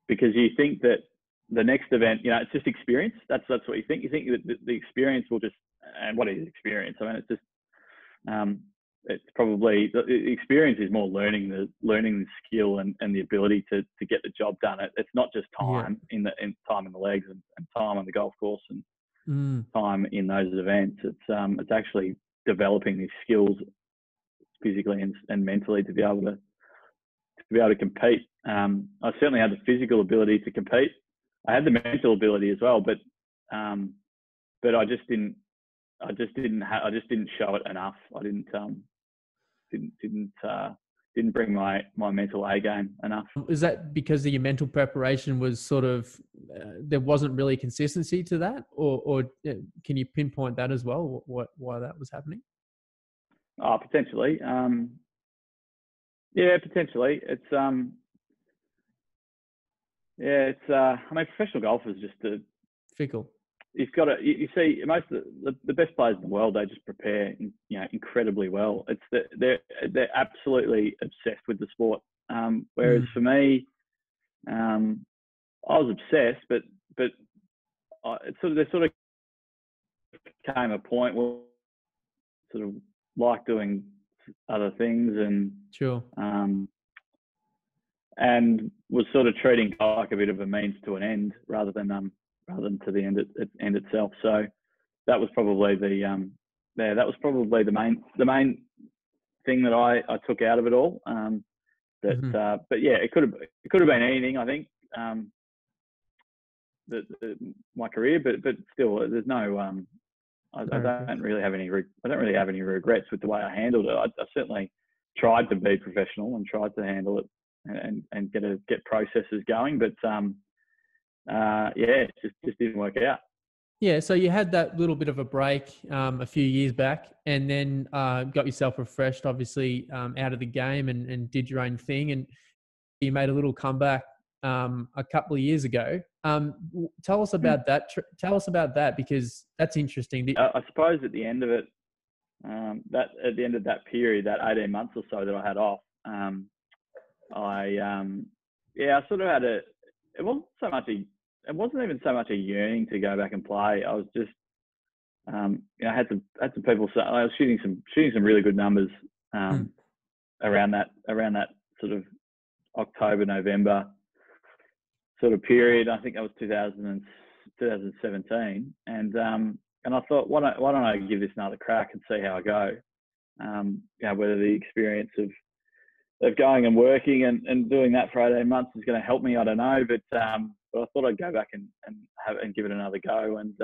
because you think that the next event, it's just experience. That's what you think. You think that the experience will just, and what is experience? I mean, it's just, it's probably, the experience is more learning the skill and the ability to get the job done. It's not just time in time in the legs and time on the golf course and time in those events. It's actually developing these skills physically and mentally to be able to compete. I certainly had the physical ability to compete. I had the mental ability as well, but I just didn't show it enough. I didn't bring my mental A game enough. Is that because your mental preparation was sort of there wasn't really consistency to that, or can you pinpoint that as well? Why that was happening? Oh, potentially. Yeah, potentially. It's I mean, professional golf is just Fickle. you've got to. You see, most of the best players in the world, they just prepare, incredibly well. It's that they're absolutely obsessed with the sport. Whereas for me, I was obsessed, but there sort of came a point where I sort of like doing other things Sure. and was sort of treating golf like a bit of a means to an end rather than to the end itself. So that was probably the main thing that I took out of it all. But yeah, it could have been anything, I think. My career, but still, there's no. I don't really have any regrets with the way I handled it. I certainly tried to be professional and tried to handle it and get processes going, but it just didn't work out. Yeah, so you had that little bit of a break a few years back, and then got yourself refreshed, obviously, out of the game and did your own thing, and you made a little comeback a couple of years ago. Tell us about that. Tell us about that, because that's interesting. I suppose at the end of it, at the end of that period, that 18 months or so that I had off, I sort of had it wasn't even so much a yearning to go back and play. I was just, I had some people say I was shooting some really good numbers around that sort of October, November sort of period. I think that was 2017, and I thought, why don't I give this another crack and see how I go? Whether the experience of going and working and doing that for 18 months is going to help me, I don't know, but I thought I'd go back and give it another go, and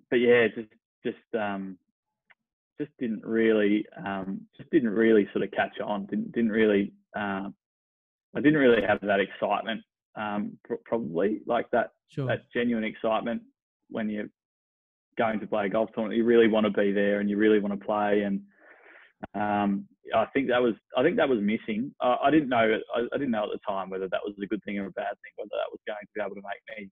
but yeah, just didn't really sort of catch on. I didn't really have that excitement, probably like that. Sure. That genuine excitement when you're going to play a golf tournament. You really want to be there and you really want to play, and I think that was missing. I didn't know at the time whether that was a good thing or a bad thing, whether that was going to be able to make me,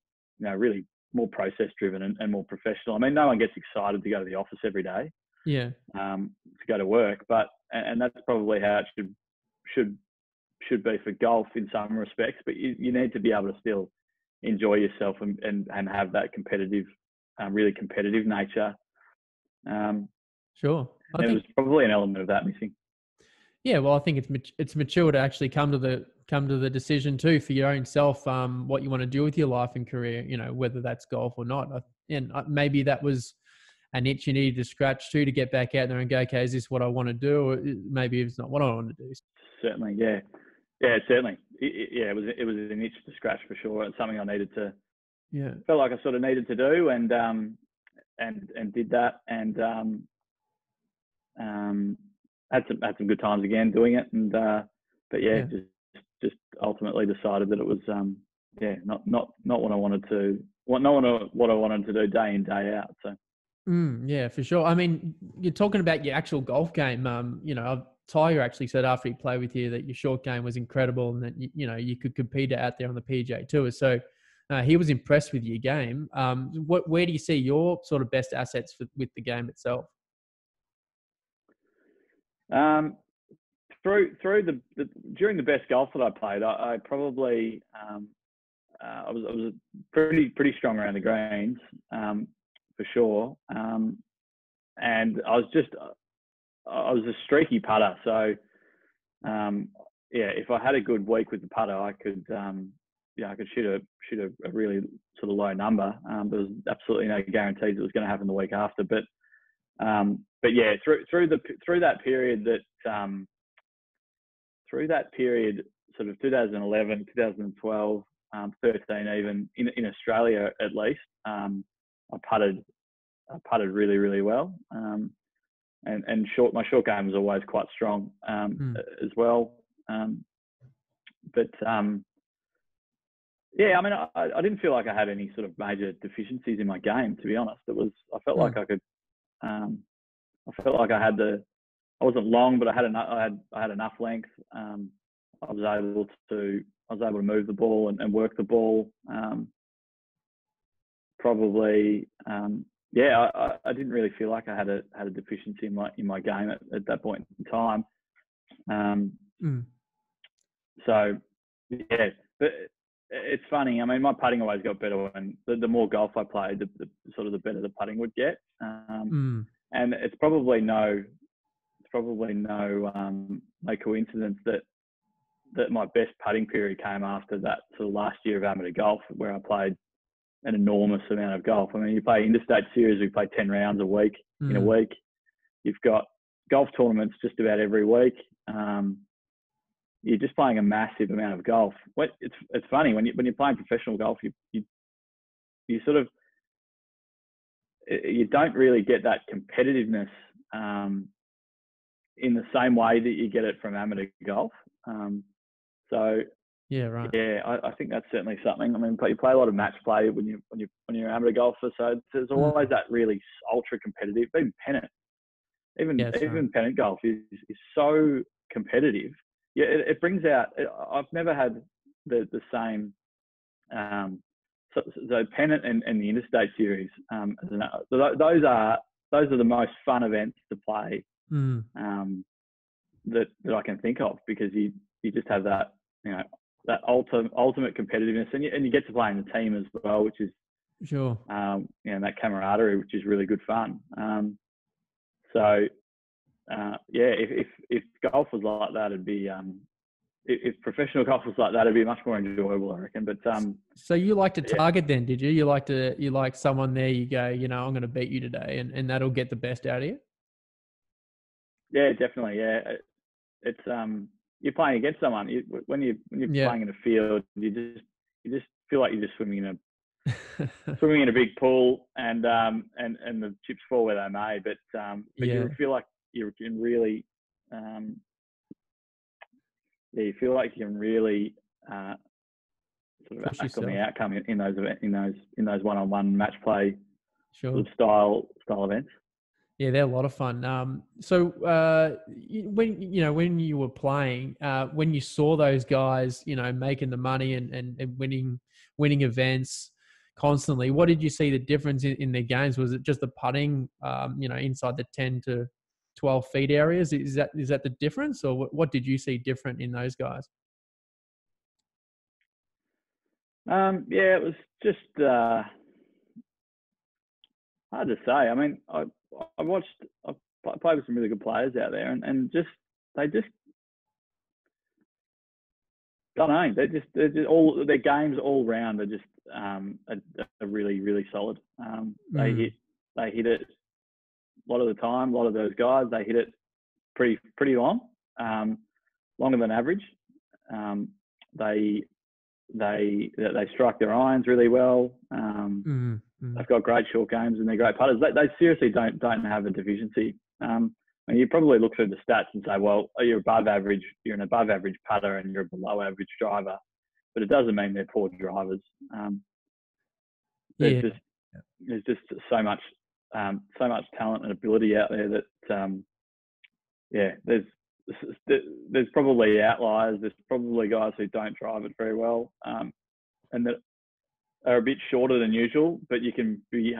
really more process driven and more professional. I mean, no one gets excited to go to the office every day. Yeah. To go to work, but that's probably how it should be for golf in some respects. But you need to be able to still enjoy yourself and have that competitive, really competitive nature. Sure. There was probably an element of that missing. Yeah, well, I think it's mature to actually come to the decision too for your own self, what you want to do with your life and career. Whether that's golf or not, and maybe that was an itch you needed to scratch too to get back out there and go, okay, is this what I want to do, or maybe it's not what I want to do? Certainly, yeah, certainly, it was an itch to scratch for sure. It's something I needed to. Yeah, felt like I sort of needed to do, and did that, and had some good times again doing it, and just ultimately decided that it was not what I wanted to, what I wanted to do day in, day out. So yeah, for sure. I mean, you're talking about your actual golf game. Tiger actually said after he played with you that your short game was incredible and that you could compete out there on the PGA Tour. So he was impressed with your game. Where do you see your sort of best assets with the game itself? During the best golf that I played, I probably I was pretty strong around the greens, for sure, and I was a streaky putter. So if I had a good week with the putter, I could shoot a really sort of low number. There was absolutely no guarantees it was going to happen the week after, but yeah, through that period sort of 2011, 2012, 13 even in Australia at least, I putted really, really well, and my short game was always quite strong as well, but Yeah, I mean, I didn't feel like I had any sort of major deficiencies in my game, to be honest. I felt like I could, I felt like I wasn't long, but I had enough length. I was able to move the ball and work the ball. I didn't really feel like I had a deficiency in my game at that point in time. So yeah, but it's funny. I mean, my putting always got better when the more golf I played, the better the putting would get. And it's probably no coincidence that my best putting period came after that sort of last year of amateur golf, where I played an enormous amount of golf. I mean, you play interstate series, we play 10 rounds a week in a week. You've got golf tournaments just about every week. You're just playing a massive amount of golf. It's funny when you're playing professional golf, you sort of, you don't really get that competitiveness in the same way that you get it from amateur golf. Yeah, right. Yeah, I think that's certainly something. I mean, you play a lot of match play when you're an amateur golfer, so there's always that really ultra competitive. Even pennant golf is so competitive. Yeah, it brings out. I've never had the same. So pennant and the interstate series. Those are the most fun events to play. That I can think of, because you just have that, that ultimate competitiveness, and you get to play in the team as well, which is sure. That camaraderie, which is really good fun. If golf was like that, it'd be if professional golf was like that, it'd be much more enjoyable, I reckon. But so you like to target then, did you? You like someone there, you go, I'm going to beat you today, and that'll get the best out of you. Yeah, definitely. Yeah, it's you're playing against someone. When you're playing in a field, you just feel like you're just swimming in a big pool, and the chips fall where they may. But you feel like you can really, you feel like you can really sort of act on the outcome in those one-on-one match play sort of style events. Yeah, they're a lot of fun. So when you were playing, when you saw those guys, making the money and winning events constantly, what did you see the difference in their games? Was it just the putting, inside the 10 to 12 feet areas? Is that the difference, or what did you see different in those guys? It was just hard to say. I mean, I played with some really good players out there, and I don't know. They're just all their games all round are just are really, really solid. They hit it a lot of the time. A lot of those guys, they hit it pretty long, longer than average. They strike their irons really well. They've got great short games, and they're great putters. They seriously don't have a deficiency. And you probably look through the stats and say, well, you're above average. You're an above average putter, and you're a below average driver. But it doesn't mean they're poor drivers. There's just so much talent and ability out there that there's probably outliers. There's probably guys who don't drive it very well, and that are a bit shorter than usual. But you can be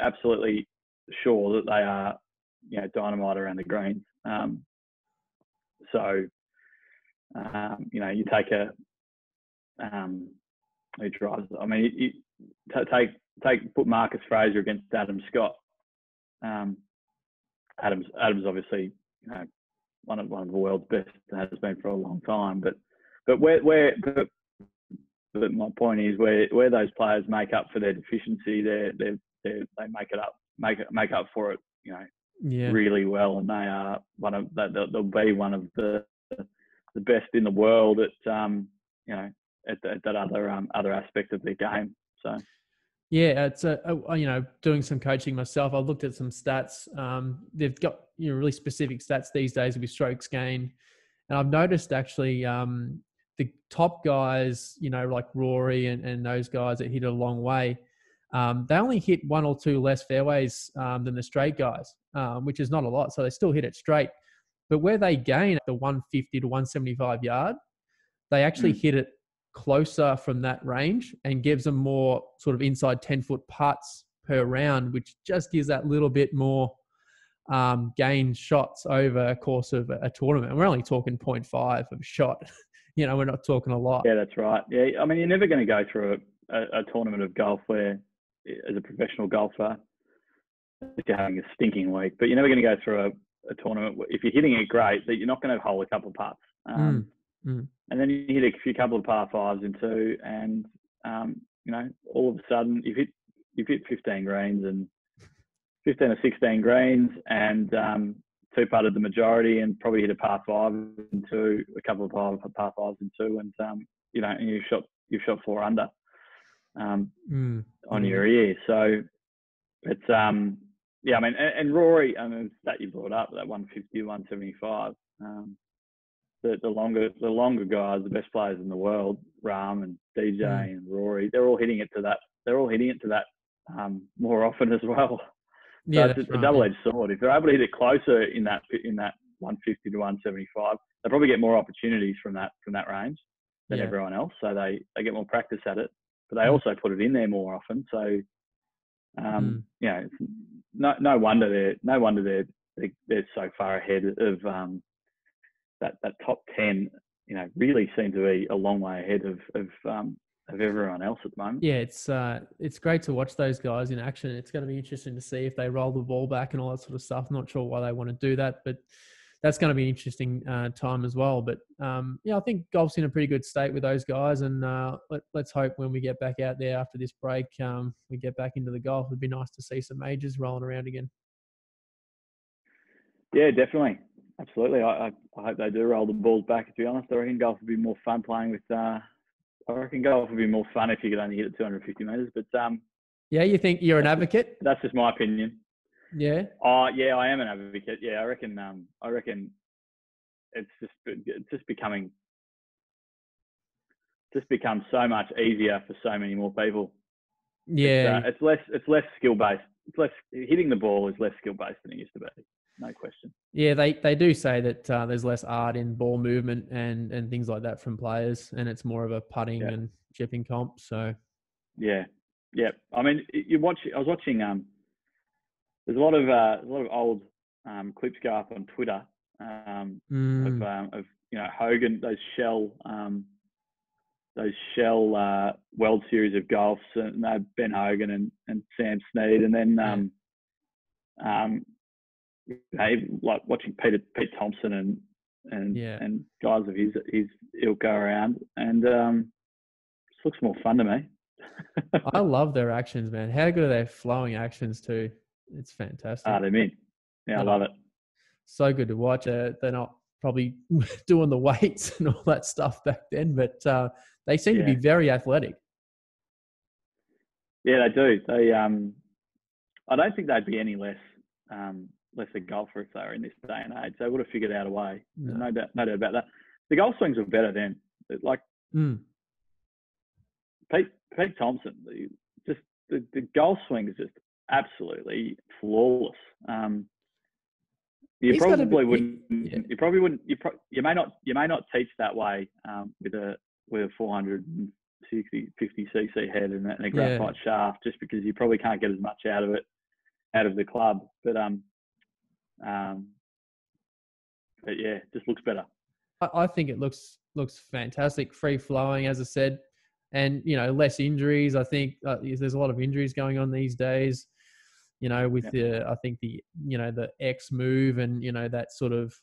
absolutely sure that they are, dynamite around the greens. You take who drives. I mean, you put Marcus Fraser against Adam Scott. Adam's obviously, one of the world's best, has been for a long time. But my point is, where those players make up for their deficiency, they make up for it, really well, and they are they'll be one of the best in the world at that other aspect of their game. So. Yeah, it's doing some coaching myself. I looked at some stats. They've got really specific stats these days with strokes gained, and I've noticed actually the top guys, you know, like Rory and those guys that hit it a long way, they only hit 1 or 2 less fairways than the straight guys, which is not a lot. So they still hit it straight. But where they gain at the 150 to 175 yard, they actually hit it closer from that range and gives them more sort of inside 10-foot putts per round, which just gives that little bit more gain shots over a course of a tournament. And we're only talking 0.5 of a shot. You know, we're not talking a lot. Yeah, that's right. Yeah, I mean, you're never going to go through a tournament of golf where, as a professional golfer, if you're having a stinking week, but you're never going to go through a tournament where, if you're hitting it great, that you're not going to hole a couple of putts. And then you hit a couple of par 5s in 2, and you know, all of a sudden you've hit 15 greens and 15 or 16 greens, and 2-putted the majority, and probably hit a par 5 in 2, a couple of par 5s in 2, and you know, and you've shot 4 under on your year. So it's yeah, I mean, and Rory, I mean, that you brought up, that 150, 175. The longer guys, the best players in the world, Rahm and DJ and Rory, they're all hitting it to that. They're all hitting it to that more often as well. Yeah, so it's a double-edged sword. If they're able to hit it closer in that 150 to 175, they probably get more opportunities from that range than everyone else. So they get more practice at it, but they also put it in there more often. So you know, no wonder they're so far ahead of that top 10. You know, really seem to be a long way ahead of everyone else at the moment. Yeah, it's great to watch those guys in action. It's going to be interesting to see if they roll the ball back and all that sort of stuff. I'm not sure why they want to do that, but that's going to be an interesting time as well. But yeah, I think golf's in a pretty good state with those guys, and let's hope when we get back out there after this break, we get back into the golf. It'd be nice to see some majors rolling around again. Yeah, definitely. Absolutely. I hope they do roll the balls back, to be honest. I reckon golf would be more fun playing with I reckon golf would be more fun if you could only hit it 250 metres. But yeah, you think you're an advocate? That's just my opinion. Yeah. Yeah, I am an advocate. Yeah, I reckon it's become so much easier for so many more people. Yeah. It's less skill based. It's less, hitting the ball is less skill based than it used to be. No question. Yeah, they do say that there's less art in ball movement and things like that from players, and it's more of a putting and chipping comp. So yeah. I mean, I was watching. There's a lot of old clips go up on Twitter of you know, Hogan, those Shell World Series of golfs, and Ben Hogan and Sam Snead, and then like watching Pete Thompson and guys of his ilk go around, and just looks more fun to me. I love their actions, man. How good are their flowing actions too? It's fantastic. They're mint. Yeah, I love it. So good to watch. They're not probably doing the weights and all that stuff back then, but they seem to be very athletic. Yeah, they do. They I don't think they'd be any less a golfer if they were in this day and age. They would have figured out a way. No doubt about that. The golf swings were better then. Like Pete Thompson, the golf swing is just absolutely flawless. You may not teach that way with a 450 cc head and a graphite shaft, just because you probably can't get as much out of the club. But yeah, it just looks better. I think it looks fantastic, free flowing, as I said, and you know, less injuries. I think there's a lot of injuries going on these days. You know, with I think the X move, and you know, that sort of,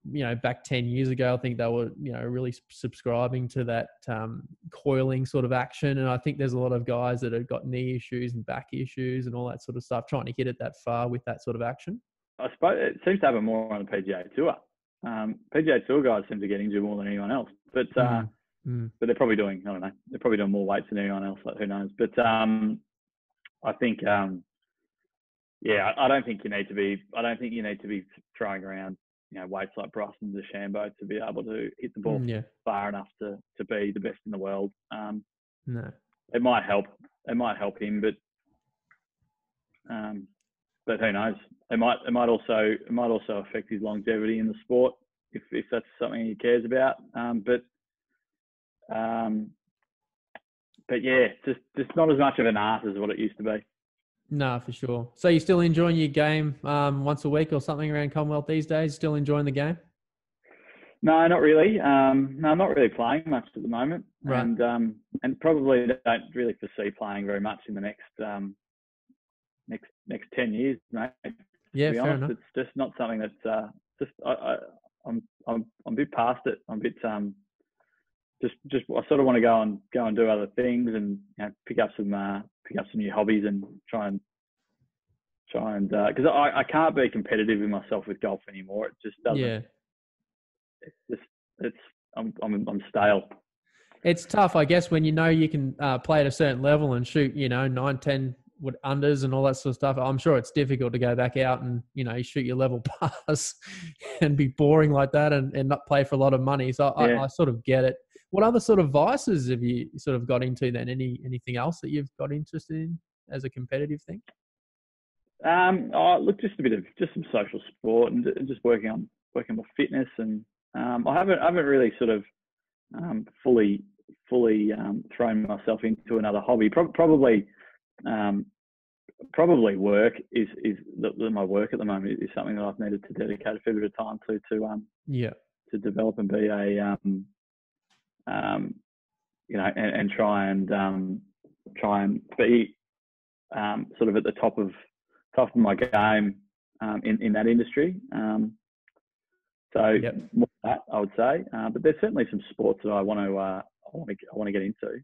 you know, back 10 years ago, I think they were, you know, really subscribing to that coiling sort of action. And I think there's a lot of guys that have got knee issues and back issues and all that sort of stuff, trying to hit it that far with that sort of action. I suppose it seems to happen more on the PGA Tour. PGA Tour guys seem to get injured more than anyone else. But they're probably doing, I don't know, they're probably doing more weights than anyone else. Like, who knows? But I think, I don't think you need to be throwing around weights like Bryson DeChambeau to be able to hit the ball far enough to be the best in the world. No, it might help. It might help him, but who knows? It might also affect his longevity in the sport if that's something he cares about. But yeah, just not as much of an art as what it used to be. No, for sure. So you're still enjoying your game once a week or something around Commonwealth these days? Still enjoying the game? No, not really. No, I'm not really playing much at the moment, right. and probably don't really foresee playing very much in the next 10 years, mate. Yeah, to be fair honest, enough. it's just not something that's I'm a bit past it. I'm a bit just I sort of want to go and do other things and pick up some new hobbies and try and because I can't be competitive with myself with golf anymore. It just doesn't. Yeah. I'm stale. It's tough, I guess, when you can play at a certain level and shoot 9, 10 unders and all that sort of stuff. I'm sure it's difficult to go back out and you shoot your level pass and be boring like that and not play for a lot of money. So I sort of get it. What other sort of vices have you sort of got into then? Anything else that you've got interested in as a competitive thing? Look, just some social sport and just working on my fitness, and I haven't really sort of fully thrown myself into another hobby. Probably work is my work at the moment is something that I've needed to dedicate a fair bit of time to develop and be a and try and be sort of at the top of my game in that industry. More of that, I would say. But there's certainly some sports that I want to get into.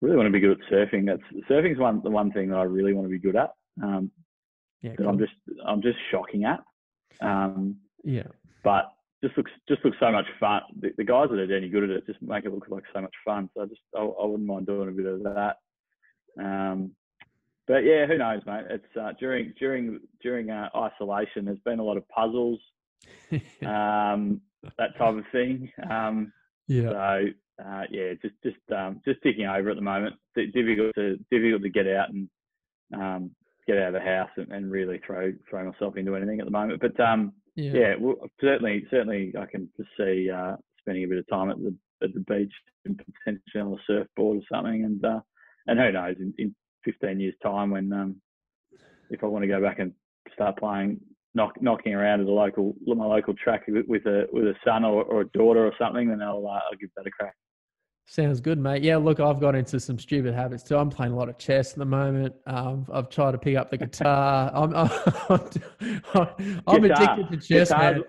Really want to be good at surfing. Surfing's the one thing that I really want to be good at. That cool. I'm just shocking at. But just looks so much fun. The guys that are any good at it just make it look like so much fun. So I wouldn't mind doing a bit of that. But yeah, who knows, mate? It's during isolation. There's been a lot of puzzles, that type of thing. So just ticking over at the moment. Difficult to get out and get out of the house and really throw myself into anything at the moment. But well, certainly I can foresee spending a bit of time at the beach and potentially on a surfboard or something. And who knows, in 15 years' time, when if I want to go back and start playing, knocking around at my local track with a son or a daughter or something, then I'll give that a crack. Sounds good, mate. Yeah, look, I've got into some stupid habits too. I'm playing a lot of chess at the moment. I've tried to pick up the guitar. I'm addicted to chess, man.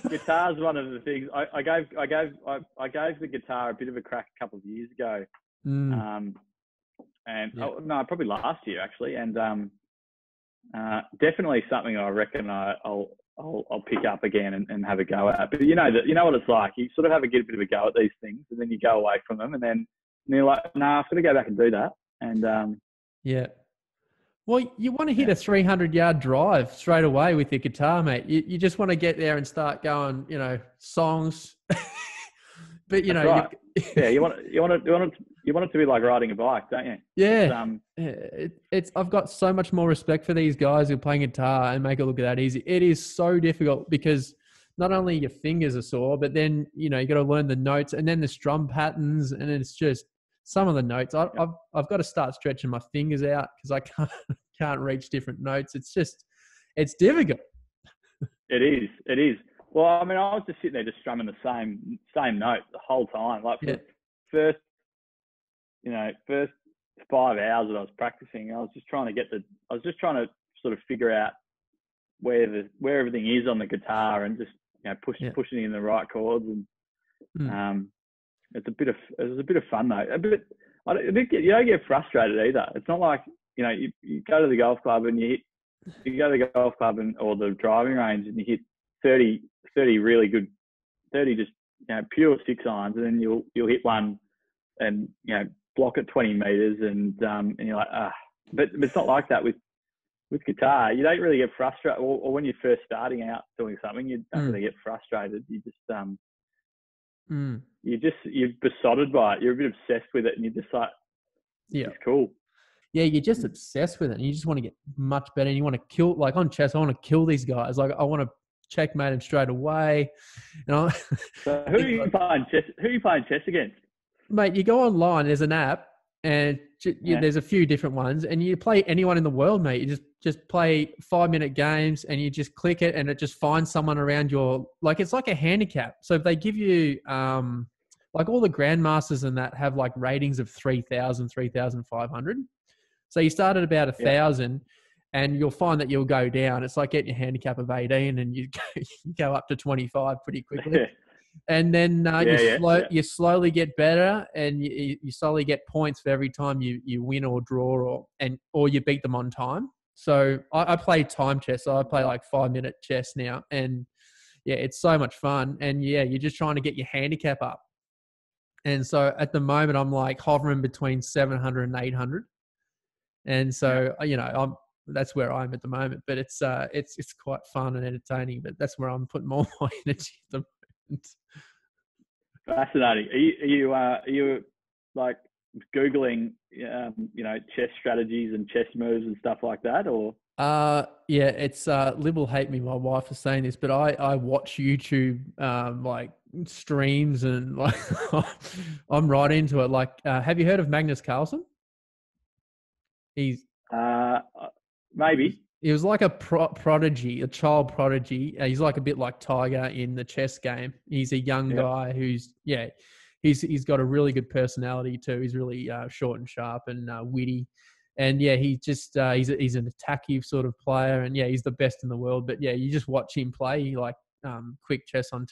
Guitar's one of the things. I gave the guitar a bit of a crack a couple of years ago. Probably last year actually, and definitely something I reckon I'll pick up again and have a go at. But you know what it's like. You sort of have a bit of a go at these things, and then you go away from them, and then you're like, nah, I've got to go back and do that. And well, you want to hit a 300-yard drive straight away with your guitar, mate. You just want to get there and start going, songs. But right. You want it to be like riding a bike, don't you? Yeah. I've got so much more respect for these guys who are playing guitar and make it look that easy. It is so difficult because not only your fingers are sore, but then you got to learn the notes and then the strum patterns, and it's just some of the notes. I've got to start stretching my fingers out because I can't reach different notes. It's difficult. It is. Well, I mean, I was just sitting there just strumming the same note the whole time. Like first 5 hours that I was practicing, I was just trying to sort of figure out where everything is on the guitar and just pushing in the right chords, and it was a bit of fun though. You don't get frustrated either. It's not like you go to the golf club and you go to the golf club or the driving range and you hit 30 really good, 30 just pure 6 irons, and then you'll hit one and block at 20 meters and you're like but it's not like that with with guitar, you don't really get frustrated, or when you're first starting out doing something, you don't really get frustrated. You just you're besotted by it. You're a bit obsessed with it, and you're just like, it's cool. Yeah, you're just obsessed with it, and you just want to get much better. And you want to kill, like on chess, I want to kill these guys. Like I want to checkmate them straight away. So who are you playing chess? Who are you playing chess against? Mate, you go online. There's an app, and there's a few different ones, and you play anyone in the world, mate. You just play 5-minute games, and you just click it, and it just finds someone around your, like, it's like a handicap. So if they give you like all the grandmasters and that have like ratings of 3,000, 3,500. So you start at about 1,000, and you'll find that you'll go down. It's like getting a handicap of 18, and you go up to 25 pretty quickly. And then you slowly get better, and you slowly get points for every time you win or draw or you beat them on time. So I play time chess. So I play like 5-minute chess now, and yeah, it's so much fun. And yeah, you're just trying to get your handicap up. And so at the moment, I'm like hovering between 700 and 800. And so that's where I'm at the moment. But it's quite fun and entertaining. But that's where I'm putting more my energy at the moment. Fascinating. Are you like Googling, chess strategies and chess moves and stuff like that, or? Yeah, it's Lib will hate me, my wife, for saying this, but I watch YouTube like streams, and like I'm right into it. Like, have you heard of Magnus Carlsen? He's maybe. He was like a prodigy, a child prodigy. He's like a bit like Tiger in the chess game. He's a young guy who's he's got a really good personality too. He's really short and sharp and witty. And yeah, he's an attackive sort of player, and yeah, he's the best in the world. But yeah, you just watch him play like quick chess on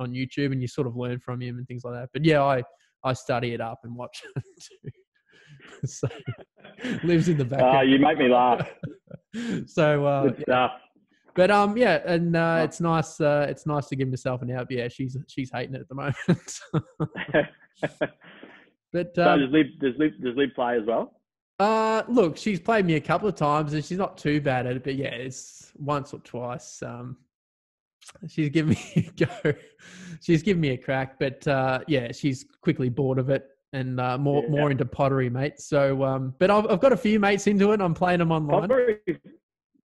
YouTube, and you sort of learn from him and things like that. But yeah, I study it up and watch it too. So lives in the background. You make me laugh. So good stuff. But it's nice. It's nice to give myself an out. But yeah, she's hating it at the moment. But so does Liv play as well? Look, she's played me a couple of times, and she's not too bad at it. But yeah, it's once or twice. She's given me a go. She's given me a crack, but yeah, she's quickly bored of it. And more into pottery, mate. So, but I've got a few mates into it. I'm playing them online.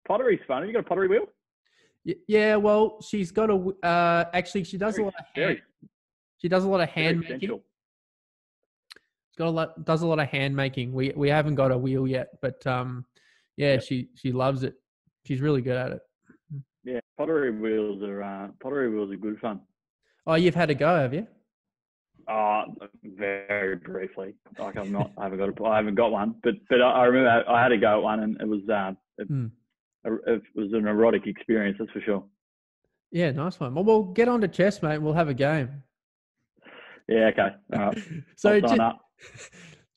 Pottery's fun. Have you got a pottery wheel? Yeah. Well, she's got a. Actually, she does a lot of hand. She does a lot of hand making. Does a lot of hand making. We haven't got a wheel yet, but she loves it. She's really good at it. Yeah, pottery wheels are good fun. Oh, you've had a go, have you? Very briefly. Like I haven't got one, but I remember I had a go at one, and it was it was an erotic experience, that's for sure. Yeah, nice one. Well, we'll get on to chess, mate. And we'll have a game. Yeah, okay. All right. So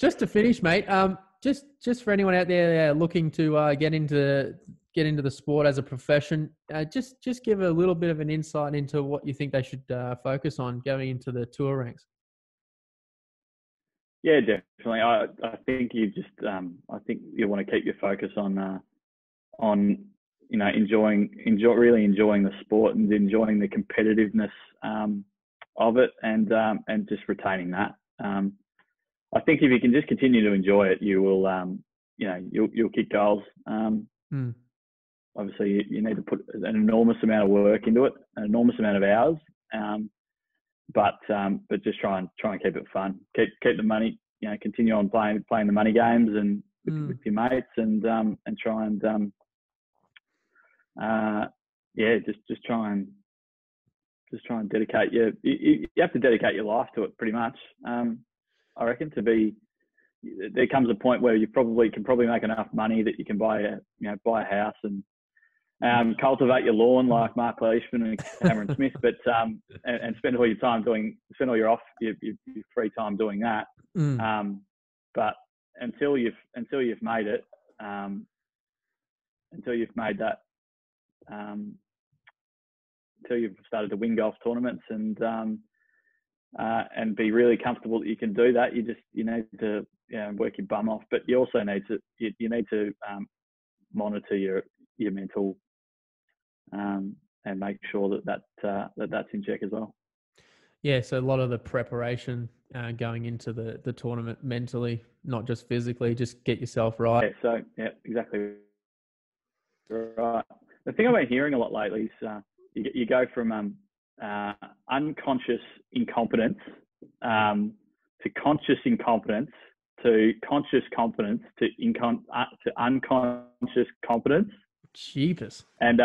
just to finish, mate. Just for anyone out there looking to get into the sport as a profession, just give a little bit of an insight into what you think they should focus on going into the tour ranks. Yeah, definitely. I think you just I think you want to keep your focus on really enjoying the sport and enjoying the competitiveness of it, and just retaining that. I think if you can just continue to enjoy it, you will you'll kick goals. Obviously, you need to put an enormous amount of work into it, an enormous amount of hours. But just try and keep it fun. Keep the money. Continue on playing the money games and with your mates, and try and just try and dedicate you have to dedicate your life to it pretty much. I reckon there comes a point where you can probably make enough money that you can buy a house and cultivate your lawn like Mark Leishman and Cameron Smith, but and spend all your free time doing that. But until you've made it, until you've made that, until you've started to win golf tournaments and be really comfortable that you can do that, you need to work your bum off. But you also need to monitor your mental, and make sure that's in check as well. Yeah, so a lot of the preparation going into the tournament mentally, not just physically, just get yourself right. Yeah, exactly right. The thing I've been hearing a lot lately is you go from unconscious incompetence to conscious incompetence to conscious competence to unconscious competence. Jeepers. And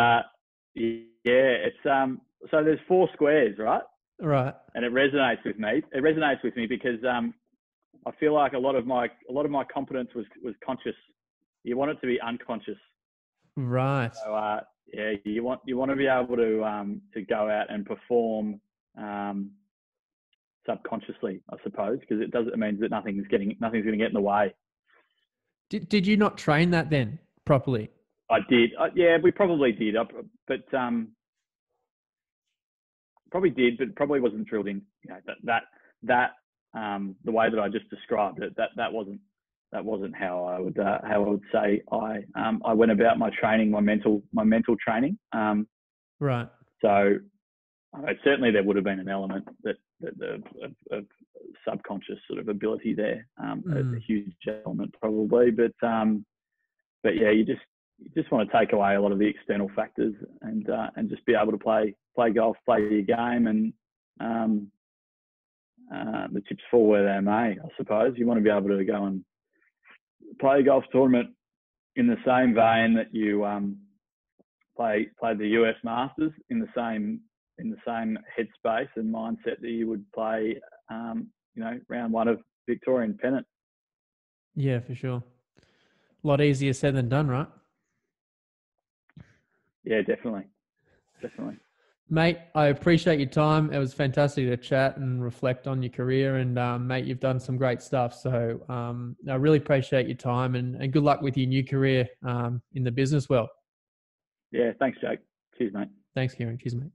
it's so there's 4 squares, right? Right. And it resonates with me. It resonates with me because I feel like a lot of my competence was conscious. You want it to be unconscious. Right. So you want to be able to go out and perform subconsciously, I suppose, because it means that nothing's going to get in the way. Did you not train that then properly? I did. Yeah, we probably did. But probably did, but probably wasn't drilled in. You know, that the way that I just described it. That wasn't how I would say I went about my training, my mental training. Right. So certainly there would have been an element of subconscious sort of ability there, a huge element probably, but yeah, you just want to take away a lot of the external factors and just be able to play golf, play your game, and the chips fall where they may. I suppose you want to be able to go and play a golf tournament in the same vein that you play the US Masters, in the same headspace and mindset that you would play, round 1 of Victorian Pennant. Yeah, for sure. A lot easier said than done, right? Yeah, definitely. Mate, I appreciate your time. It was fantastic to chat and reflect on your career, and mate, you've done some great stuff. So I really appreciate your time, and good luck with your new career in the business world. Yeah, thanks, Jake. Cheers, mate. Thanks, Kieran. Cheers, mate.